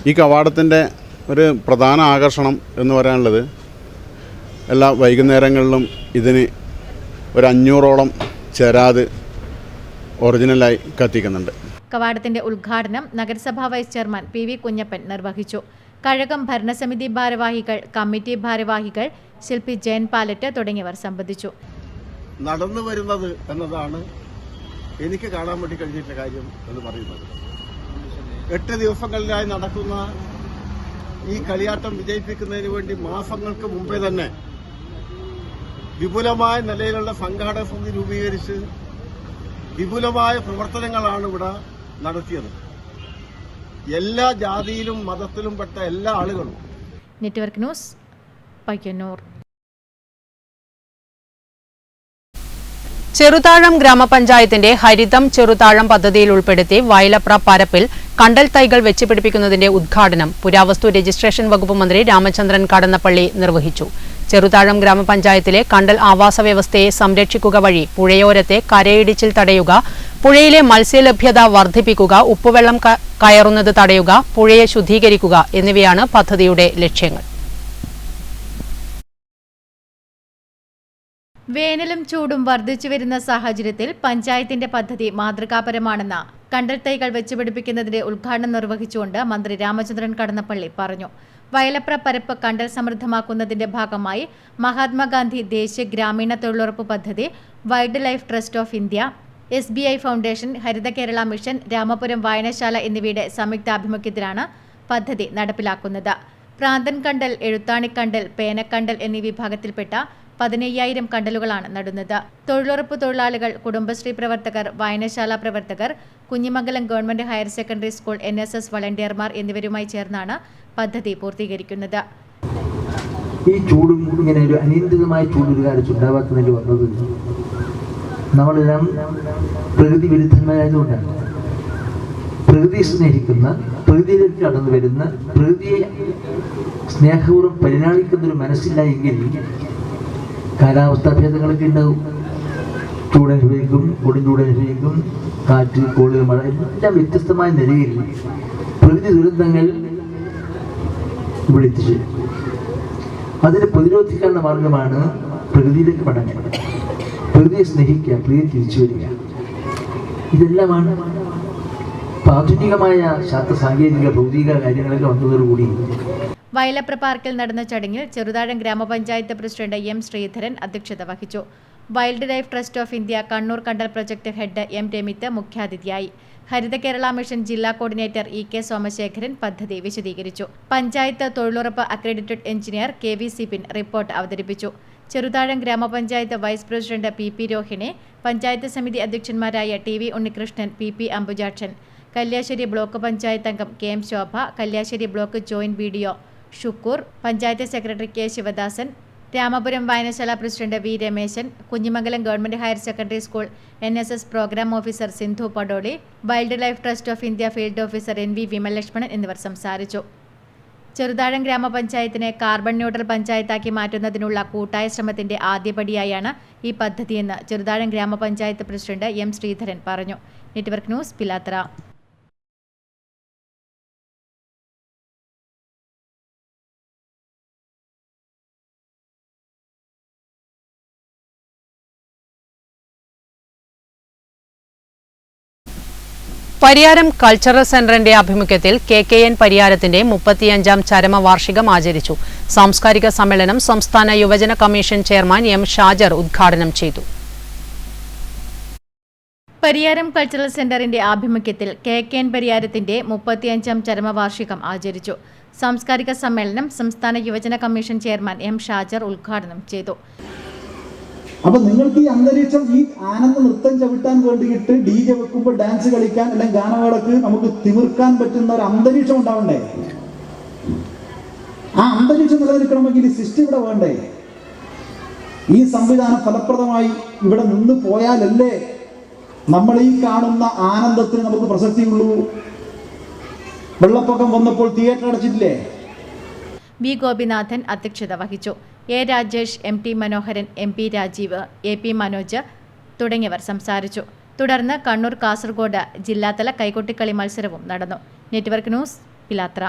ഈ കവാടത്തിൻ്റെ ഒരു പ്രധാന ആകർഷണം എന്ന് പറയാനുള്ളത് എല്ലാ വൈകുന്നേരങ്ങളിലും ഇതിന് ഒരു 500ഓളം ചെരാത് ഒറിജിനലായി കത്തിക്കുന്നുണ്ട്. കവാടത്തിന്റെ ഉദ്ഘാടനം നഗരസഭാ വൈസ് ചെയർമാൻ PV കുഞ്ഞപ്പൻ നിർവഹിച്ചു. കഴകം ഭരണസമിതി ഭാരവാഹികൾ, കമ്മിറ്റി ഭാരവാഹികൾ, ശില്പി ജയൻ പാലറ്റ് തുടങ്ങിയവർ സംബന്ധിച്ചു. നടന്നു വരുന്നത് എന്നതാണ് എനിക്ക് കാണാൻ വേണ്ടി കഴിഞ്ഞിട്ടുള്ള കാര്യം എന്ന് പറയുന്നത്. 8 ദിവസങ്ങളിലായി നടക്കുന്ന ഈ കളിയാട്ടം വിജയിപ്പിക്കുന്നതിന് വേണ്ടി മാസങ്ങൾക്ക് മുമ്പേ തന്നെ വിപുലമായ നിലയിലുള്ള സംഘാടക സമിതി രൂപീകരിച്ച് വിപുലമായ പ്രവർത്തനങ്ങളാണ് ഇവിടെ നടത്തിയത്. എല്ലാ ജാതിയിലും മതത്തിലും പെട്ട എല്ലാ ആളുകളും. Network news Payyanur. ചെറുതാഴം ഗ്രാമപഞ്ചായത്തിന്റെ ഹരിതം ചെറുതാഴം പദ്ധതിയിൽ ഉൾപ്പെടുത്തി വയലപ്ര പരപ്പിൽ കണ്ടൽ തൈകൾ വെച്ചുപിടിപ്പിക്കുന്നതിന്റെ ഉദ്ഘാടനം പുരാവസ്തു രജിസ്ട്രേഷൻ വകുപ്പ് മന്ത്രി രാമചന്ദ്രൻ കടന്നപ്പള്ളി നിർവഹിച്ചു. ചെറുതാഴം ഗ്രാമപഞ്ചായത്തിലെ കണ്ടൽ ആവാസ വ്യവസ്ഥയെ സംരക്ഷിക്കുക വഴി പുഴയോരത്തെ കരയിടിച്ചിൽ തടയുക, പുഴയിലെ മത്സ്യലഭ്യത വർദ്ധിപ്പിക്കുക, ഉപ്പുവെള്ളം കയറുന്നത് തടയുക, പുഴയെ ശുദ്ധീകരിക്കുക എന്നിവയാണ് പദ്ധതിയുടെ ലക്ഷ്യങ്ങൾ. വേനലും ചൂടും വർദ്ധിച്ചുവരുന്ന സാഹചര്യത്തിൽ പഞ്ചായത്തിന്റെ പദ്ധതി മാതൃകാപരമാണെന്ന് കണ്ടൽ തൈകൾ വെച്ചുപിടിപ്പിക്കുന്നതിന്റെ ഉദ്ഘാടനം നിർവഹിച്ചുകൊണ്ട് മന്ത്രി രാമചന്ദ്രൻ കടന്നപ്പള്ളി പറഞ്ഞു. വയലപ്ര പരപ്പ് കണ്ടൽ സമൃദ്ധമാക്കുന്നതിന്റെ ഭാഗമായി മഹാത്മാഗാന്ധി ദേശീയ ഗ്രാമീണ തൊഴിലുറപ്പ് പദ്ധതി, wild life trust of India, SBI foundation, Haritha Kerala mission, Ramapuram വായനശാല എന്നിവയുടെ സംയുക്താഭിമുഖ്യത്തിലാണ് പദ്ധതി നടപ്പിലാക്കുന്നത്. പ്രാന്തൻ കണ്ടൽ, എഴുത്താണിക്കണ്ടൽ, പേനക്കണ്ടൽ എന്നീ വിഭാഗത്തിൽപ്പെട്ട 15,000 കണ്ടലുകളാണ് നടുന്നത്. തൊഴിലുറപ്പ് തൊഴിലാളികൾ, കുടുംബശ്രീ പ്രവർത്തകർ, വായനശാല പ്രവർത്തകർ, Kunhimangalam government higher secondary school NSS വളണ്ടിയർമാർ എന്നിവരുമായി ചേർന്നാണ് പദ്ധതി പൂർത്തീകരിക്കുന്നത്. ഈ ചൂടും ഇങ്ങനെ ഒരു അനിയന്ത്രിതമായ ചൂട് ഒരു കാലത്ത് ഉണ്ടാവാത്തതിൽ വന്നത് നമ്മളെല്ലാം പ്രകൃതി വിരുദ്ധന്മാരായതുകൊണ്ടാണ്. പ്രകൃതിയെ സ്നേഹിക്കുന്ന, പ്രകൃതിയിലേക്ക് കടന്നു വരുന്ന, പ്രകൃതിയെ സ്നേഹപൂർവ്വം പരിപാലിക്കുന്നൊരു മനസ്സില്ല എങ്കിൽ കാലാവസ്ഥാ ഭേദങ്ങളൊക്കെ ഉണ്ടാവും. ചൂടനുഭവിക്കും, കൊടുംചൂടനുഭവിക്കും, കാറ്റ്, കോള്, മഴ എല്ലാം വ്യത്യസ്തമായ നിലയിൽ പ്രകൃതി ദുരന്തങ്ങൾ ഇവിടെ എത്തിച്ചേരും. അതിനെ പ്രതിരോധിക്കാനുള്ള മാർഗമാണ് പ്രകൃതിയിലേക്ക് മടങ്ങുക, പ്രകൃതിയെ സ്നേഹിക്കുക, പ്രകൃതി തിരിച്ചു വരിക. ഇതെല്ലാമാണ് ആധുനികമായ ശാസ്ത്ര സാങ്കേതിക ഭൗതിക കാര്യങ്ങളൊക്കെ വന്നതോടുകൂടി. വയലപ്ര പാർക്കിൽ നടന്ന ചടങ്ങിൽ ചെറുതാഴം ഗ്രാമപഞ്ചായത്ത് പ്രസിഡന്റ് M. ശ്രീധരൻ അധ്യക്ഷത വഹിച്ചു. Wildlife trust of India Kannur കണ്ടൽ പ്രൊജക്ട് ഹെഡ് M. രമിത്ത് മുഖ്യാതിഥിയായി. ഹരിത കേരള മിഷൻ ജില്ലാ കോർഡിനേറ്റർ E. K. സോമശേഖരൻ പദ്ധതി വിശദീകരിച്ചു. പഞ്ചായത്ത് തൊഴിലുറപ്പ് accredited engineer KV Sipin report അവതരിപ്പിച്ചു. ചെറുതാഴം ഗ്രാമപഞ്ചായത്ത് vice president PP Rohini, panchayat സമിതി അധ്യക്ഷന്മാരായ TV Unnikrishnan, PP Ambujakshan, Kalliasseri block panchayat അംഗം KM Shobha, Kalliasseri block joint BDO Shukkoor, panchayat secretary K. Sivadasan, Ramapuram വായനശാല president V. Rameshan, Kunhimangalam government higher secondary school NSS programme officer Sindhu Padoli, wildlife trust of India field officer NV Vimalakshmanan എന്നിവർ സംസാരിച്ചു. ചെറുതാഴം ഗ്രാമപഞ്ചായത്തിനെ കാർബൺ ന്യൂട്രൽ പഞ്ചായത്താക്കി മാറ്റുന്നതിനുള്ള കൂട്ടായ ശ്രമത്തിന്റെ ആദ്യപടിയായാണ് ഈ പദ്ധതിയെന്ന് ചെറുതാഴം ഗ്രാമപഞ്ചായത്ത് പ്രസിഡന്റ് M. ശ്രീധരൻ പറഞ്ഞു. Network news, Pilathara. Pariyaram cultural സെന്ററിന്റെ ആഭിമുഖ്യത്തിൽ KKN പരിയാരത്തിന്റെ 35ാം ചരമവാർഷികം ആചരിച്ചു. സാംസ്കാരിക സമ്മേളനം സംസ്ഥാന യുവജന കമ്മീഷൻ ചെയർമാൻ M. ഷാജർ ഉദ്ഘാടനം ചെയ്തു. പരിയാരം കൾച്ചറൽ സെന്ററിന്റെ ആഭിമുഖ്യത്തിൽ KKN പരിയാരത്തിന്റെ 35ാം ചരമവാർഷികം ആചരിച്ചു. സാംസ്കാരിക സമ്മേളനം സംസ്ഥാന യുവജന കമ്മീഷൻ ചെയർമാൻ M. ഷാജർ ഉദ്ഘാടനം ചെയ്തു. അപ്പൊ നിങ്ങൾക്ക് ഈ അന്തരീക്ഷം, ഈ ആനന്ദ നൃത്തം ചവിട്ടാൻ വേണ്ടിയിട്ട് DJ വെക്കുമ്പോൾ ഡാൻസ് കളിക്കാൻ അല്ലെങ്കിൽ ഗാനമേളക്ക് നമുക്ക് തിമിർക്കാൻ പറ്റുന്ന ഒരു അന്തരീക്ഷം ഉണ്ടാവണ്ടേ? ആ അന്തരീക്ഷം നിലനിൽക്കണമെങ്കിൽ ഈ സൃഷ്ടി ഇവിടെ വേണ്ടേ? ഈ സംവിധാനം ഫലപ്രദമായി ഇവിടെ നിന്ന് പോയാലല്ലേ നമ്മൾ ഈ കാണുന്ന ആനന്ദത്തിന് നമുക്ക് പ്രസക്തിയുള്ളൂ. വെള്ളപ്പൊക്കം വന്നപ്പോൾ തിയേറ്റർ അടച്ചിട്ടില്ലേ? V. ഗോപിനാഥൻ അധ്യക്ഷത വഹിച്ചു. A. Rajesh, MT Manoharan, MP Rajeev, AP Manoj തുടങ്ങിയവർ സംസാരിച്ചു. തുടർന്ന് കണ്ണൂർ കാസർഗോഡ് ജില്ലാതല കൈകൊട്ടിക്കളി മത്സരവും നടന്നു. Network news, Pilathara.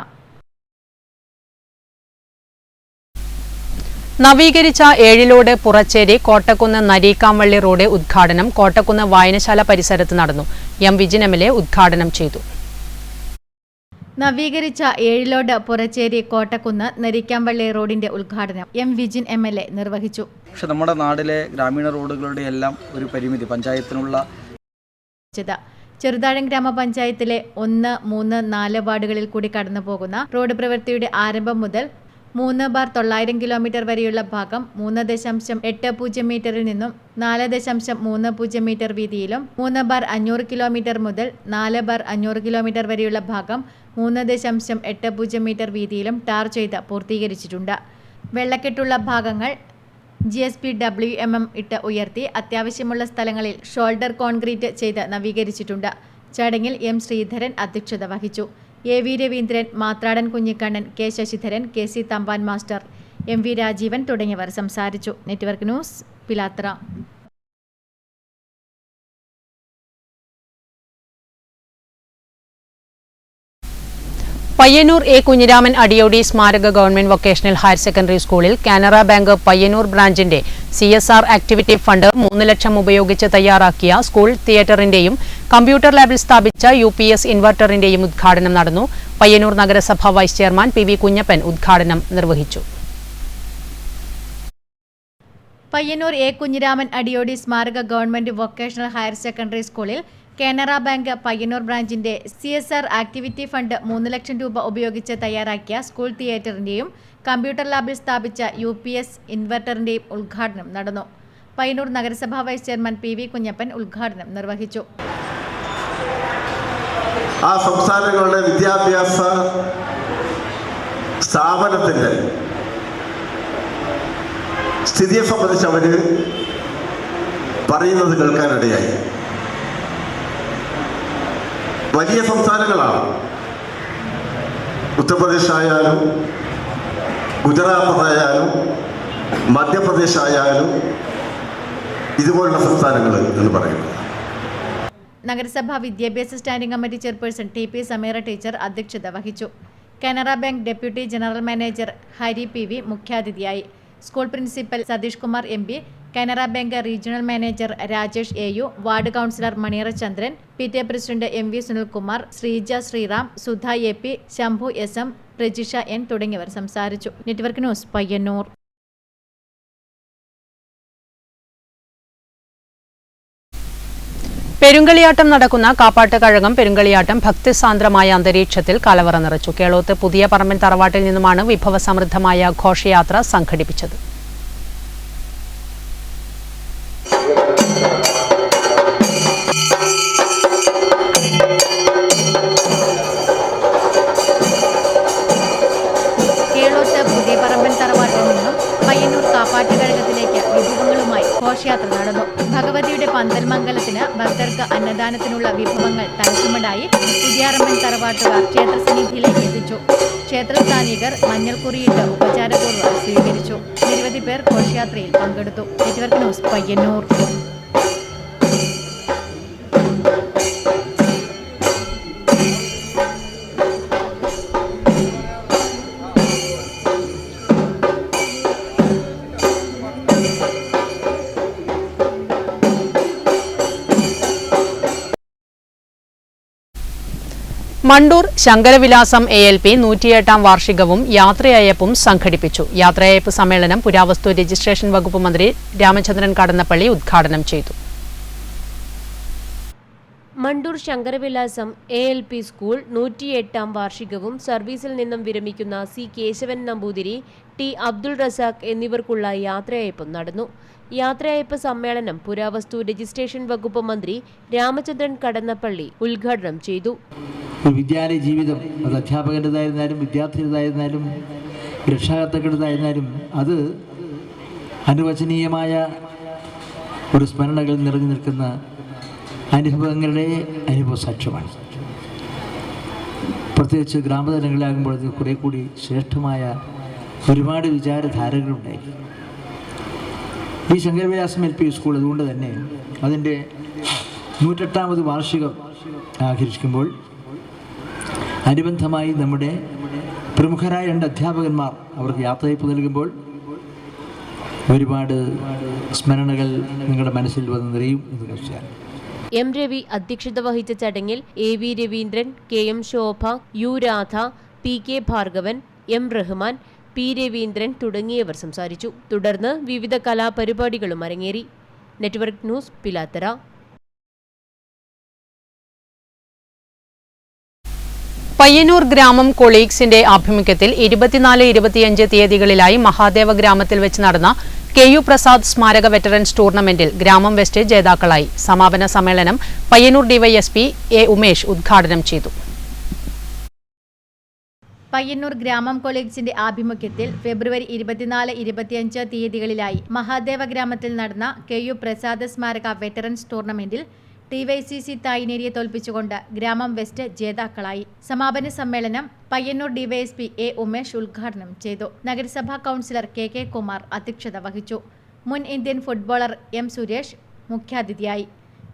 നവീകരിച്ച ഏഴിലോട് പുറച്ചേരി കോട്ടക്കുന്ന് നരീക്കാംവള്ളി റോഡ് ഉദ്ഘാടനം കോട്ടക്കുന്ന് വായനശാല പരിസരത്ത് നടന്നു. M. വിജിൻ MLA ഉദ്ഘാടനം ചെയ്തു. നവീകരിച്ച ഏഴിലോട് പുറച്ചേരി കോട്ടക്കുന്ന് നരിക്കാംവള്ളി റോഡിന്റെ ഉദ്ഘാടനം M. വിജിൻ MLA നിർവഹിച്ചു. പക്ഷെ നമ്മുടെ നാട്ടിലെ ഗ്രാമീണ റോഡുകളുടെ എല്ലാം ഒരു പരിമിതി പഞ്ചായത്തിനുള്ള ചെറുതാഴം ഗ്രാമപഞ്ചായത്തിലെ 1, 3, 4 വാർഡുകളിൽ കൂടി കടന്നു പോകുന്ന റോഡ് പ്രവൃത്തിയുടെ ആരംഭം മുതൽ 3/900 കിലോമീറ്റർ വരെയുള്ള ഭാഗം 3.80 മീറ്ററിൽ നിന്നും 4.30 മീറ്റർ വീതിയിലും 3/500 കിലോമീറ്റർ മുതൽ 4/500 കിലോമീറ്റർ വരെയുള്ള ഭാഗം 3.80 മീറ്റർ വീതിയിലും ടാർ ചെയ്ത് പൂർത്തീകരിച്ചിട്ടുണ്ട്. വെള്ളക്കെട്ടുള്ള ഭാഗങ്ങൾ GSP-WMM ഇട്ട് ഉയർത്തി അത്യാവശ്യമുള്ള സ്ഥലങ്ങളിൽ ഷോൾഡർ കോൺക്രീറ്റ് ചെയ്ത് നവീകരിച്ചിട്ടുണ്ട്. ചടങ്ങിൽ M. ശ്രീധരൻ അധ്യക്ഷത വഹിച്ചു. A. V. Raveendran, Mathradan Kunhikannan, K. Sasidharan, KC Thampan master, MV Rajeevan തുടങ്ങിയവർ സംസാരിച്ചു. Network news, Pilathara. Payyanur A Kunhiraman Adiyodi സ്മാരക ഗവൺമെന്റ് വൊക്കേഷണൽ ഹയർ സെക്കൻഡറി സ്കൂളിൽ കാനറ ബാങ്ക് പയ്യന്നൂർ ബ്രാഞ്ചിന്റെ CSR ആക്ടിവിറ്റി ഫണ്ട് 3 ലക്ഷം ഉപയോഗിച്ച് തയ്യാറാക്കിയ സ്കൂൾ തിയേറ്ററിന്റെയും കമ്പ്യൂട്ടർ ലാബിൽ സ്ഥാപിച്ച UPS ഇൻവെർട്ടറിന്റെയും ഉദ്ഘാടനം നടന്നു. പയ്യന്നൂർ നഗരസഭ വൈസ് ചെയർമാൻ PV കുഞ്ഞപ്പൻ ഉദ്ഘാടനം നിർവഹിച്ചു. പയ്യന്നൂർ എ കുഞ്ഞിരാമൻ അടിയോടി സ്മാരക ഗവൺമെന്റ് വൊക്കേഷണൽ ഹയർ സെക്കൻഡറി സ്കൂളിൽ കാനറ ബാങ്ക് പയ്യന്നൂർ ബ്രാഞ്ചിന്റെ CSR ആക്ടിവിറ്റി ഫണ്ട് 3 ലക്ഷം രൂപ ഉപയോഗിച്ച് തയ്യാറാക്കിയ സ്കൂൾ തിയേറ്ററിന്റെയും കമ്പ്യൂട്ടർ ലാബിൽ സ്ഥാപിച്ച UPS ഇൻവെർട്ടറിന്റെയും ഉദ്ഘാടനം നടന്നു. പയ്യന്നൂർ നഗരസഭാ വൈസ് ചെയർമാൻ PV കുഞ്ഞപ്പൻ ഉദ്ഘാടനം നിർവഹിച്ചു. ആ സംസ്ഥാനങ്ങളുടെ വിദ്യാഭ്യാസ സ്ഥാപനത്തിന്റെ സ്ഥിതിയെ സംബന്ധിച്ച് അവര് പറയുന്നത് കേൾക്കാനിടയായി. വലിയ സംസ്ഥാനങ്ങളാണ്. ഉത്തർപ്രദേശ് ആയാലും ഗുജറാത്ത് ആയാലും മധ്യപ്രദേശ് ആയാലും ഇതുപോലുള്ള സംസ്ഥാനങ്ങൾ എന്ന് പറയുന്നത്. നഗരസഭാ വിദ്യാഭ്യാസ standing committee chairperson TP Sameera teacher അധ്യക്ഷത വഹിച്ചു. Canara bank deputy general manager Hari PV മുഖ്യാതിഥിയായി. School principal Satheesh Kumar MP, Canara bank regional manager Rajesh AU, ward councillor Maniyara Chandran, PTA president MV Sunilkumar, Sreeja Sreeram, Sudha AP, Shambhu SM, Prajisha N തുടങ്ങിയവർ സംസാരിച്ചു. Network news, Payyanur. പെരുങ്കളിയാട്ടം നടക്കുന്ന കാപ്പാട്ട് കഴകം പെരുങ്കളിയാട്ടം ഭക്തിസാന്ദ്രമായ അന്തരീക്ഷത്തിൽ കലവറ നിറച്ചു. കേളോത്ത് പുതിയ പറമ്പൻ തറവാട്ടിൽ നിന്നുമാണ് വിഭവസമൃദ്ധമായ ഘോഷയാത്ര സംഘടിപ്പിച്ചത്. കേളോത്ത് പുതിയ പറമ്പൻ തറവാട്ടിൽ നിന്നും പയ്യന്നൂർ കാപ്പാട്ട് കഴകത്തിലേക്ക് വിഭവങ്ങളുമായി ഘോഷയാത്ര നടന്നു. ഭഗവതിയുടെ പന്തൽമംഗലത്തിന് ഭക്തർക്ക് അന്നദാനത്തിനുള്ള വിഭവങ്ങൾ തലച്ചുമടായി പുതിയാറമ്പൻ തറവാട്ടുകാർ ക്ഷേത്രസന്നിധിയിലേക്ക് എത്തിച്ചു. ക്ഷേത്രസ്ഥാനികർ മഞ്ഞൾക്കുറിയിട്ട് ഉപചാരപൂർവ്വം സ്വീകരിച്ചു. നിരവധി പേർ ഘോഷയാത്രയിൽ പങ്കെടുത്തു. Network news, Payyanur. Mandur Sankaravilasam ALP 108-ാം വാർഷികവും യാത്രയയപ്പും സംഘടിപ്പിച്ചു. യാത്രയയപ്പ് സമ്മേളനം പുരാവസ്തു രജിസ്ട്രേഷൻ വകുപ്പ് മന്ത്രി രാമചന്ദ്രൻ കടന്നപ്പള്ളി ഉദ്ഘാടനം ചെയ്തു. മണ്ടൂർ ശങ്കരവിലാസം ALP സ്കൂൾ 108-ാം വാർഷികവും സർവീസിൽ നിന്നും വിരമിക്കുന്ന C കേശവൻ നമ്പൂതിരി, T അബ്ദുൾ റസാഖ് എന്നിവർക്കുള്ള യാത്രയയപ്പും നടന്നു. യാത്രയയപ്പ് സമ്മേളനം പുരാവസ്തു രജിസ്ട്രേഷൻ വകുപ്പ് മന്ത്രി രാമചന്ദ്രൻ കടന്നപ്പള്ളി ഉദ്ഘാടനം ചെയ്തു. വിദ്യാലയ ജീവിതം അത് അധ്യാപകരുടേതായിരുന്നാലും വിദ്യാർത്ഥിയുടേതായിരുന്നാലും രക്ഷാകർത്താക്കളുടേതായിരുന്നാലും അത് അനുവചനീയമായ ഒരു സ്മരണകൾ നിറഞ്ഞു നിൽക്കുന്ന അനുഭവങ്ങളുടെ അനുഭവസാക്ഷ്യമാണ്. പ്രത്യേകിച്ച് ഗ്രാമതലങ്ങളിലാകുമ്പോൾ അത് കുറേ കൂടി ശ്രേഷ്ഠമായ ഒരുപാട് വിചാരധാരകളുണ്ടായി. ഈ ശങ്കരവിലാസം LP സ്കൂൾ അതുകൊണ്ട് തന്നെ അതിൻ്റെ 108-ാമത് വാർഷികം ആഘോഷിക്കുമ്പോൾ അനുബന്ധമായി നമ്മുടെ പ്രമുഖരായ 2 അധ്യാപകന്മാർ അവർക്ക് യാത്രയയപ്പ് നൽകുമ്പോൾ ഒരുപാട് സ്മരണകൾ നിങ്ങളുടെ മനസ്സിൽ വന്ന് നിറയും എന്ന് തീർച്ചയാണ്. M രവി അധ്യക്ഷത വഹിച്ച ചടങ്ങിൽ AV രവീന്ദ്രൻ, KM ശോഭ, U Radha, PK Bhargavan, M Rahman, P Raveendran തുടങ്ങിയവർ സംസാരിച്ചു. തുടർന്ന് വിവിധ കലാപരിപാടികളും അരങ്ങേറി. Network news, Pilathara. പയ്യന്നൂർ ഗ്രാമം കൊളീഗ്സിന്റെ ആഭിമുഖ്യത്തിൽ 24-25 തീയതികളിലായി മഹാദേവ ഗ്രാമത്തിൽ വെച്ച് നടന്ന KU പ്രസാദ് സ്മാരക വെറ്ററൻസ് ടൂർണമെന്റിൽ ഗ്രാമം വെസ്റ്റ് ജേതാക്കളായി. സമാപന സമ്മേളനം പയ്യന്നൂർ DYSP A ഉമേഷ് ഉദ്ഘാടനം ചെയ്തു. പയ്യന്നൂർ ഗ്രാമം കൊളീഗ്സിന്റെ ആഭിമുഖ്യത്തിൽ ഫെബ്രുവരി 24-25 തീയതികളിലായി മഹാദേവ ഗ്രാമത്തിൽ നടന്ന KU പ്രസാദ് സ്മാരക വെറ്ററൻസ് ടൂർണമെന്റിൽ TYCC തായ്നേരിയെ തോൽപ്പിച്ചുകൊണ്ട് ഗ്രാമം വെസ്റ്റ് ജേതാക്കളായി. സമാപന സമ്മേളനം പയ്യന്നൂർ ഡിവൈഎസ്പി A. ഉമേഷ് ഉദ്ഘാടനം ചെയ്തു. നഗരസഭാ കൗൺസിലർ KK കുമാർ അധ്യക്ഷത വഹിച്ചു. മുൻ ഇന്ത്യൻ ഫുട്ബോളർ M. സുരേഷ് മുഖ്യാതിഥിയായി.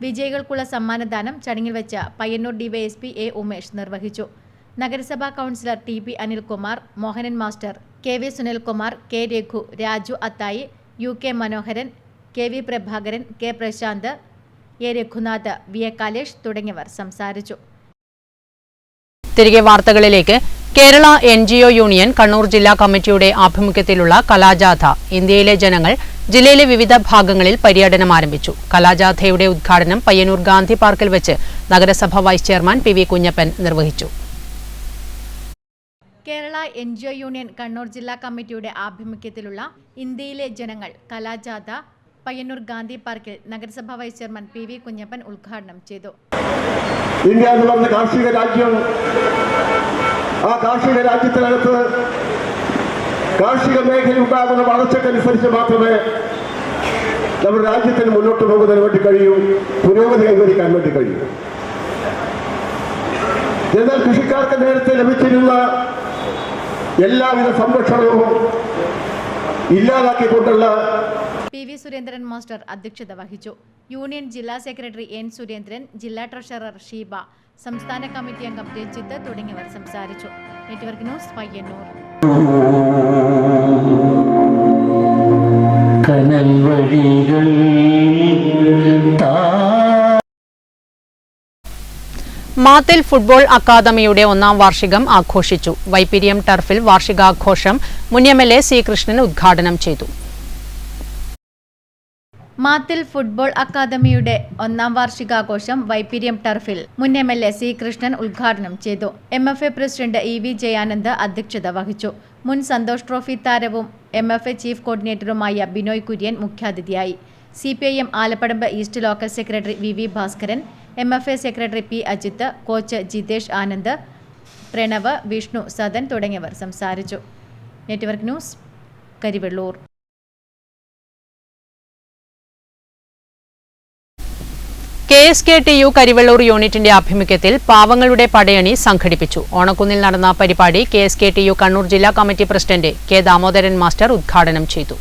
വിജയികൾക്കുള്ള സമ്മാനദാനം ചടങ്ങിൽ വെച്ച് പയ്യന്നൂർ ഡിവൈഎസ്പി A. ഉമേഷ് നിർവഹിച്ചു. നഗരസഭാ councillor TP Anilkumar, Mohanan master, KV Sunilkumar, K. Raghu, Raju Athayi, UK Manoharan, KV Prabhakaran, K. Prasanth, A. Raghunath, V. Kalesh തുടങ്ങിയവർ സംസാരിച്ചു. തിരികെ വാർത്തകളിലേക്ക്. കേരള NGO യൂണിയൻ കണ്ണൂർ ജില്ലാ കമ്മിറ്റിയുടെ ആഭിമുഖ്യത്തിലുള്ള കലാജാഥ ഇന്ത്യയിലെ ജനങ്ങൾ ജില്ലയിലെ വിവിധ ഭാഗങ്ങളിൽ പര്യടനം ആരംഭിച്ചു. കലാജാഥയുടെ ഉദ്ഘാടനം പയ്യന്നൂർ ഗാന്ധി പാർക്കിൽ വെച്ച് നഗരസഭ വൈസ് ചെയർമാൻ PV കുഞ്ഞപ്പൻ നിർവഹിച്ചു. കേരള NGO യൂണിയൻ കണ്ണൂർ ജില്ലാ കമ്മിറ്റിയുടെ ആഭിമുഖ്യത്തിലുള്ള ഇന്ത്യയിലെ ജനങ്ങൾ കലാജാഥ പയ്യന്നൂർ ഗാന്ധി പാർക്കിൽ നഗരസഭാ വൈസ് ചെയർമാൻ PV കുഞ്ഞപ്പൻ ഉദ്ഘാടനം ചെയ്തു. ഇന്ത്യ എന്ന് പറഞ്ഞ കാർഷിക രാജ്യം, ആ കാർഷിക രാജ്യത്തിനകത്ത് കാർഷിക മേഖല ഉണ്ടാകുന്ന വളർച്ചക്കനുസരിച്ച് മാത്രമേ നമ്മുടെ രാജ്യത്തിന് മുന്നോട്ട് പോകുന്നതിന് വേണ്ടി കഴിയൂ, പുരോഗതി കൈവരിക്കാൻ വേണ്ടി കഴിയൂ. എന്നാൽ കൃഷിക്കാർക്ക് നേരത്തെ ലഭിച്ചിരുന്ന എല്ലാവിധ സംരക്ഷണവും ഇല്ലാതാക്കിക്കൊണ്ടുള്ള PV സുരേന്ദ്രൻ മാസ്റ്റർ അധ്യക്ഷത വഹിച്ചു. യൂണിയൻ ജില്ലാ സെക്രട്ടറി N. സുരേന്ദ്രൻ, ജില്ലാ ട്രഷറർ ഷീബ, സംസ്ഥാന കമ്മിറ്റി അംഗം രഞ്ജിത്ത് തുടങ്ങിയവർ സംസാരിച്ചു. Network news Payyanur. Mathil football അക്കാദമിയുടെ 1ാം വാർഷികം ആഘോഷിച്ചു. വൈപ്പിരിയം ടർഫിൽ വാർഷികാഘോഷം മുൻ MLA C. കൃഷ്ണൻ ഉദ്ഘാടനം ചെയ്തു. മാത്തിൽ ഫുട്ബോൾ അക്കാദമിയുടെ 1ാം വാർഷികാഘോഷം വൈപ്പിരിയം ടർഫിൽ മുൻ MLA C. കൃഷ്ണൻ ഉദ്ഘാടനം ചെയ്തു. MFA പ്രസിഡന്റ് EV ജയാനന്ദ് അധ്യക്ഷത വഹിച്ചു. മുൻ സന്തോഷ് ട്രോഫി താരവും MFA ചീഫ് കോർഡിനേറ്ററുമായ ബിനോയ് കുര്യൻ മുഖ്യാതിഥിയായി. CPIM Alappadamba east local secretary VV Bhaskaran, MFA secretary P. Ajith, coach Jithesh Anand, Pranav, Vishnu, Sadan തുടങ്ങിയവർ സംസാരിച്ചു. Network news Karivellur. KSKTU Karivellur യൂണിറ്റിന്റെ ആഭിമുഖ്യത്തിൽ പാവങ്ങളുടെ പടയണി സംഘടിപ്പിച്ചു. ഓണക്കുന്നിൽ നടന്ന പരിപാടി KSKTU കണ്ണൂർ ജില്ലാ committee president K. Damodaran master ഉദ്ഘാടനം ചെയ്തു.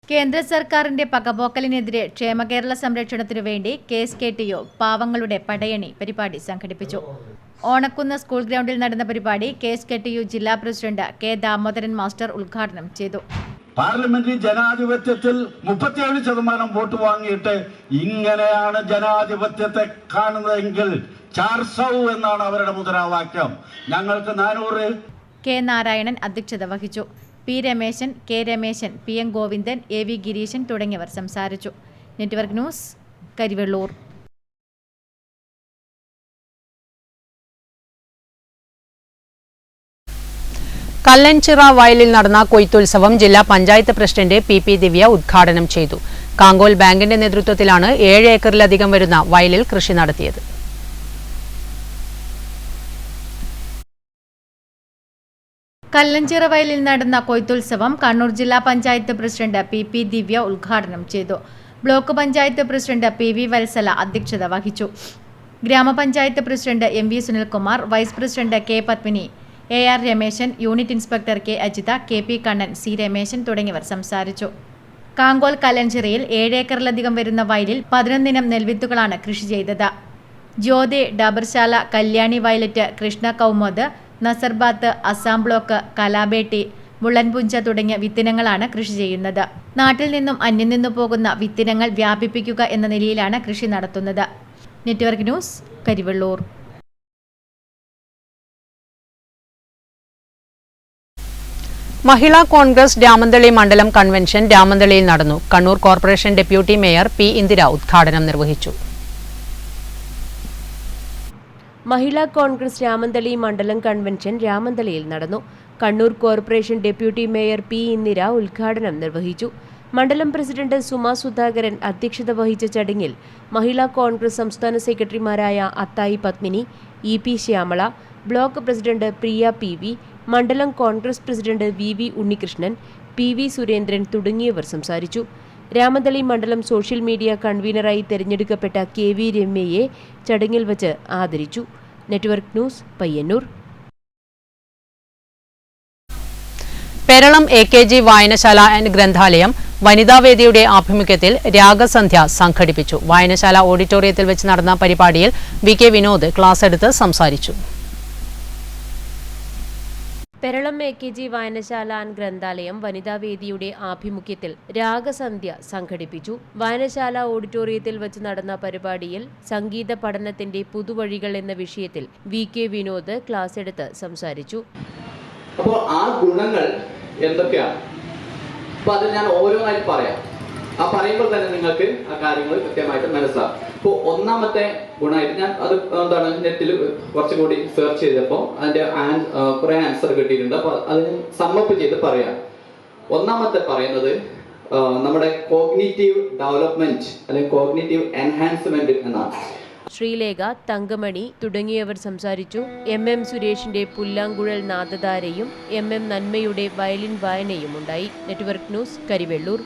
കേന്ദ്ര സർക്കാരിന്റെ പകപോക്കലിനെതിരെ ക്ഷേമകേരള സംരക്ഷണത്തിനു വേണ്ടി KSKTU പാവങ്ങളുടെ പടയണി പരിപാടി സംഘടിപ്പിച്ചു. ഓണക്കുന്ന് സ്കൂൾ ഗ്രൗണ്ടിൽ നടന്ന പരിപാടി KSKTU ജില്ലാ പ്രസിഡന്റ് K. ദാമോദരൻ മാസ്റ്റർ ഉദ്ഘാടനം ചെയ്തു. പാർലമെന്ററി ജനാധിപത്യത്തിൽ 37% വോട്ട് വാങ്ങിയിട്ട് ഇങ്ങനെയാണ് ജനാധിപത്യത്തെ കാണുന്നതെങ്കിൽ 400 എന്നാണ് അവരുടെ മുദ്രാവാക്യം. ഞങ്ങൾക്ക് 400. K. നാരായണൻ അധ്യക്ഷത വഹിച്ചു. P. Rameshan, K. Rameshan, PM Govindan, AV Gireesan തുടങ്ങിയവർ സംസാരിച്ചു. Network news Karivellur. കല്ലൻചിറ വയലിൽ നടന്ന കൊയ്ത്തുത്സവം ജില്ലാ പഞ്ചായത്ത് പ്രസിഡന്റ് PP ദിവ്യ ഉദ്ഘാടനം ചെയ്തു. കാങ്കോൽ ബാങ്കിന്റെ നേതൃത്വത്തിലാണ് 7 ഏക്കറിലധികം വരുന്ന വയലിൽ കൃഷി നടത്തിയത്. കല്ലൻചിറ വയലിൽ നടന്ന കൊയ്ത്തുത്സവം കണ്ണൂർ ജില്ലാ പഞ്ചായത്ത് പ്രസിഡന്റ് PP ദിവ്യ ഉദ്ഘാടനം ചെയ്തു. Block panchayat president PV Vatsala അധ്യക്ഷത വഹിച്ചു. ഗ്രാമപഞ്ചായത്ത് president MV Sunilkumar, vice president K. Padmini, AR Rameshan, unit inspector K. Ajitha, KP Kannan, C. Rameshan തുടങ്ങിയവർ സംസാരിച്ചു. കാങ്കോൽ കല്ലൻചിറയിൽ 7 ഏക്കറിലധികം വരുന്ന വയലിൽ 11 ഇനം നെൽവിത്തുകളാണ് കൃഷി ചെയ്തത്. ജ്യോതി, ഡബർശാല, കല്യാണി വയലറ്റ്, കൃഷ്ണ കൗമോദ്, നസർബാത്ത്, അസാം ബ്ലോക്ക്, കലാബേട്ടി, മുള്ളൻപുഞ്ച തുടങ്ങിയ വിത്തിനങ്ങളാണ് കൃഷി ചെയ്യുന്നത്. നാട്ടിൽ നിന്നും അന്യം നിന്നു പോകുന്ന വിത്തിനങ്ങൾ വ്യാപിപ്പിക്കുക എന്ന നിലയിലാണ് കൃഷി നടത്തുന്നത്. Network news Karivellur. മഹിളാ കോൺഗ്രസ് രാമന്തളി മണ്ഡലം കൺവെൻഷൻ രാമന്തളിയിൽ നടന്നു. Kannur corporation deputy mayor P. Indira ഉദ്ഘാടനം നിർവഹിച്ചു. മഹിളാ കോൺഗ്രസ് രാമന്തളി മണ്ഡലം കൺവെൻഷൻ രാമന്തളിയിൽ നടന്നു. Kannur corporation deputy mayor P. Indira ഉദ്ഘാടനം നിർവഹിച്ചു. മണ്ഡലം പ്രസിഡന്റ് സുമ സുധാകരൻ അധ്യക്ഷത വഹിച്ച ചടങ്ങിൽ മഹിളാ കോൺഗ്രസ് സംസ്ഥാന സെക്രട്ടറിമാരായ Athayi Padmini, EP Shyamala, block president Priya PV, മണ്ഡലം Congress president VV Unnikrishnan, PV Surendran തുടങ്ങിയവർ സംസാരിച്ചു. രാമന്തളി മണ്ഡലം സോഷ്യൽ മീഡിയ കൺവീനറായി തെരഞ്ഞെടുക്കപ്പെട്ട KV രമ്യയെ ചടങ്ങിൽ വച്ച് ആദരിച്ചു. Network news, Payyanur. Peralam AKG വായനശാല ആൻഡ് ഗ്രന്ഥാലയം വനിതാവേദിയുടെ ആഭിമുഖ്യത്തിൽ രാഗസന്ധ്യ സംഘടിപ്പിച്ചു. വായനശാല ഓഡിറ്റോറിയത്തിൽ വെച്ച് നടന്ന പരിപാടിയിൽ VK വിനോദ് ക്ലാസ് എടുത്ത് സംസാരിച്ചു. പെരളം AKG വായനശാല ആൻഡ് ഗ്രന്ഥാലയം വനിതാവേദിയുടെ ആഭിമുഖ്യത്തിൽ രാഗസന്ധ്യ സംഘടിപ്പിച്ചു. വായനശാല ഓഡിറ്റോറിയത്തിൽ വെച്ച് നടന്ന പരിപാടിയിൽ സംഗീത പഠനത്തിന്റെ പുതുവഴികൾ എന്ന വിഷയത്തിൽ VK വിനോദ് ക്ലാസ് എടുത്ത് സംസാരിച്ചു. അപ്പോൾ ആ ഗുണങ്ങൾ എന്തൊക്കെയാണ്? അപ്പോൾ അത് ഞാൻ ഓരോന്നായിട്ട് പറയാം. ആ പറയുമ്പോൾ തന്നെ നിങ്ങൾക്ക് ആ കാര്യങ്ങൾ കൃത്യമായിട്ട് മനസ്സിലാവും. ഇപ്പോൾ ഒന്നാമത്തെ ഗുണമായിട്ട് ഞാൻ അത് എന്താണ് നെറ്റിൽ കുറച്ചുകൂടി സെർച്ച് ചെയ്തപ്പോൾ അതിൻ്റെ കുറേ ആൻസർ കിട്ടിയിട്ടുണ്ട്. അപ്പോൾ അതിന് സമ്മപ്പ് ചെയ്ത് പറയാം. ഒന്നാമത്തെ പറയുന്നത് നമ്മുടെ കോഗ്നിറ്റീവ് ഡെവലപ്മെന്റ് അല്ലെങ്കിൽ കോഗ്നിറ്റീവ് എൻഹാൻസ്മെന്റ് എന്നാണ്. ശ്രീലേഖ, തങ്കമണി തുടങ്ങിയവർ സംസാരിച്ചു. MM സുരേഷിന്റെ പുല്ലാങ്കുഴൽ നാദധാരയും MM നന്മയുടെ വയലിൻ വായനയും ഉണ്ടായി. Network news, Karivellur.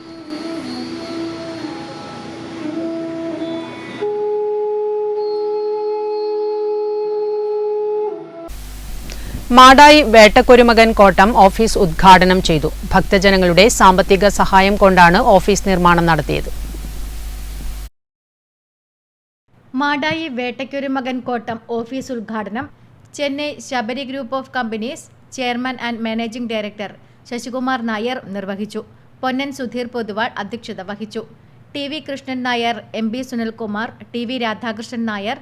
Madayi Vettakkorumakan Kottam office ഉദ്ഘാടനം ചെയ്തു. ഭക്തജനങ്ങളുടെ സാമ്പത്തിക സഹായം കൊണ്ടാണ് ഓഫീസ് നിർമ്മാണം നടത്തിയത്. മാടായി വേട്ടയ്ക്കൊരുമകൻ കോട്ടം ഓഫീസ് ഉദ്ഘാടനം Chennai Sabari group of companies chairman and managing director Sasikumar Nair നിർവഹിച്ചു. പൊന്നൻ സുധീർ പൊതുവാൾ അധ്യക്ഷത വഹിച്ചു. TV Krishnan Nair, MB Sunilkumar, TV Radhakrishnan Nair,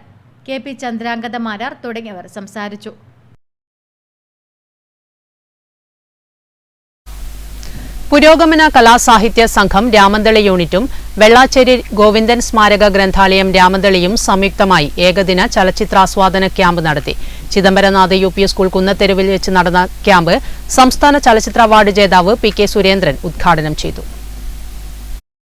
KP ചന്ദ്രാംഗതമാരാർ തുടങ്ങിയവർ സംസാരിച്ചു. പുരോഗമന കലാസാഹിത്യ സംഘം രാമന്തളി യൂണിറ്റും വെള്ളാച്ചേരി ഗോവിന്ദൻ സ്മാരക ഗ്രന്ഥാലയം രാമന്തളിയും സംയുക്തമായി ഏകദിന ചലച്ചിത്രാസ്വാദന ക്യാമ്പ് നടത്തി. ചിദംബരനാഥ് UP സ്കൂൾ കുന്നത്തെരുവിൽ വെച്ച് നടന്ന ക്യാമ്പ് സംസ്ഥാന ചലച്ചിത്ര അവാർഡ് ജേതാവ് PK സുരേന്ദ്രൻ ഉദ്ഘാടനം ചെയ്തു.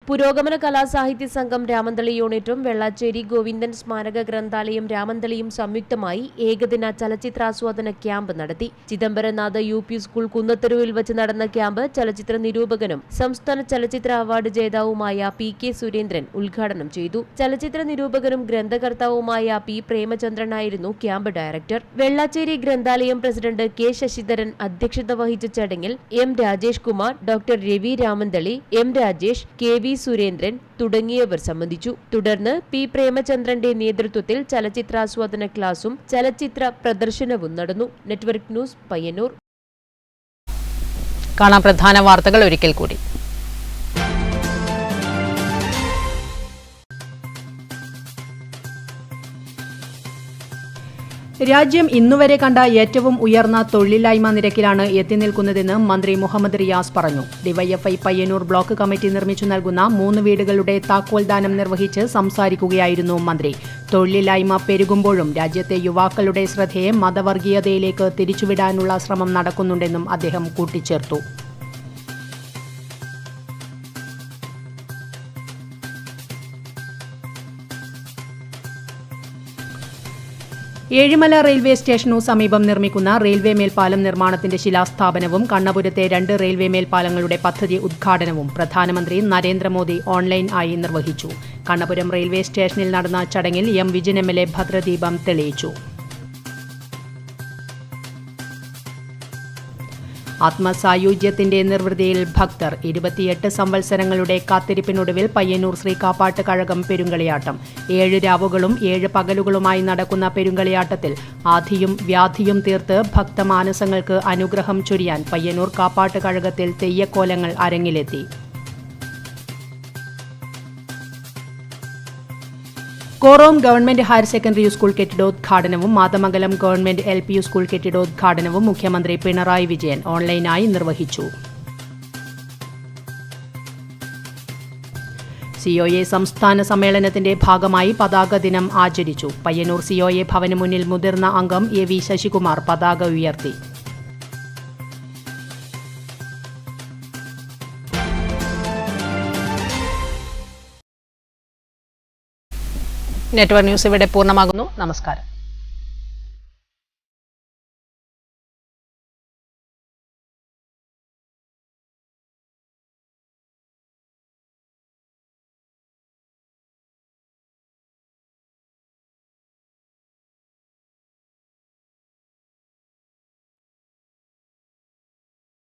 പുരോഗമന കലാസാഹിത്യ സംഘം രാമന്തളി യൂണിറ്റും വെള്ളാച്ചേരി ഗോവിന്ദൻ സ്മാരക ഗ്രന്ഥാലയം രാമന്തളിയും സംയുക്തമായി ഏകദിന ചലച്ചിത്രാസ്വാദന ക്യാമ്പ് നടത്തി. ചിദംബരനാഥ് UP സ്കൂൾ കുന്നത്തെരുവിൽ വെച്ച് നടന്ന ക്യാമ്പ് ചലച്ചിത്ര നിരൂപകനും സംസ്ഥാന ചലച്ചിത്ര അവാർഡ് ജേതാവുമായ PK സുരേന്ദ്രൻ ഉദ്ഘാടനം ചെയ്തു. ചലച്ചിത്ര നിരൂപകനും ഗ്രന്ഥകർത്താവുമായ P പ്രേമചന്ദ്രനായിരുന്നു ക്യാമ്പ് ഡയറക്ടർ. വെള്ളാച്ചേരി ഗ്രന്ഥാലയം പ്രസിഡന്റ് K ശശിധരൻ അധ്യക്ഷത വഹിച്ച ചടങ്ങിൽ M Rajesh Kumar, doctor Ravi Ramanthali, M Rajesh, KV Surendran തുടങ്ങിയവർ സംബന്ധിച്ചു. തുടർന്ന് P പ്രേമചന്ദ്രന്റെ നേതൃത്വത്തിൽ ചലച്ചിത്രാസ്വാദന ക്ലാസും ചലച്ചിത്ര പ്രദർശനവും നടന്നു. Network news, Payyanur. കാണാം പ്രധാന വാർത്തകൾ ഒരിക്കൽ കൂടി. രാജ്യം ഇന്നുവരെ കണ്ട ഏറ്റവും ഉയർന്ന തൊഴിലില്ലായ്മ നിരക്കിലാണ് എത്തിനിൽക്കുന്നതെന്ന് മന്ത്രി മുഹമ്മദ് റിയാസ് പറഞ്ഞു. ഡിവൈഎഫ്ഐ പയ്യന്നൂർ ബ്ലോക്ക് കമ്മിറ്റി നിർമ്മിച്ചു നൽകുന്ന 3 വീടുകളുടെ താക്കോൽദാനം നിർവഹിച്ച് സംസാരിക്കുകയായിരുന്നു മന്ത്രി. തൊഴിലില്ലായ്മ പെരുകുമ്പോഴും രാജ്യത്തെ യുവാക്കളുടെ ശ്രദ്ധയെ മതവർഗീയതയിലേക്ക് തിരിച്ചുവിടാനുള്ള ശ്രമം നടക്കുന്നുണ്ടെന്നും അദ്ദേഹം കൂട്ടിച്ചേർത്തു. ഏഴിമല റെയിൽവേ സ്റ്റേഷനു സമീപം നിർമ്മിക്കുന്ന റെയിൽവേ മേൽപ്പാലം നിർമ്മാണത്തിന്റെ ശിലാസ്ഥാപനവും കണ്ണപുരത്തെ 2 റെയിൽവേ മേൽപ്പാലങ്ങളുടെ പദ്ധതി ഉദ്ഘാടനവും പ്രധാനമന്ത്രി നരേന്ദ്രമോദി ഓൺലൈൻ ആയി നിർവഹിച്ചു. കണ്ണപുരം റെയിൽവേ സ്റ്റേഷനിൽ നടന്ന ചടങ്ങിൽ M വിജിൻ MLA ഭദ്രദീപം തെളിയിച്ചു. ആത്മസായുജ്യത്തിന്റെ നിർവൃതിയിൽ ഭക്തർ 28 സംവത്സരങ്ങളുടെ കാത്തിരിപ്പിനൊടുവിൽ പയ്യന്നൂർ ശ്രീ കാപ്പാട്ട് കഴകം പെരുങ്കളിയാട്ടം. 7 രാവുകളും 7 പകലുകളുമായി നടക്കുന്ന പെരുങ്കളിയാട്ടത്തിൽ ആധിയും വ്യാധിയും തീർത്ത് ഭക്തമാനസങ്ങൾക്ക് അനുഗ്രഹം ചൊരിയാൻ പയ്യന്നൂർ കാപ്പാട്ട് കഴകത്തിൽ തെയ്യക്കോലങ്ങൾ അരങ്ങിലെത്തി. Korom government higher secondary school കെട്ടിടോദ്ഘാടനവും മാതമംഗലം ഗവൺമെന്റ് LP സ്കൂൾ കെട്ടിടോദ്ഘാടനവും മുഖ്യമന്ത്രി പിണറായി വിജയൻ ഓൺലൈനായി നിർവഹിച്ചു. COA സംസ്ഥാന സമ്മേളനത്തിന്റെ ഭാഗമായി പതാക ദിനം ആചരിച്ചു. പയ്യന്നൂർ COA ഭവന് മുന്നിൽ മുതിർന്ന അംഗം AV ശശികുമാർ പതാക ഉയർത്തി. നെറ്റ്വർക്ക് ന്യൂസ് ഇവിടെ പൂർണ്ണമാകുന്നു. നമസ്കാരം.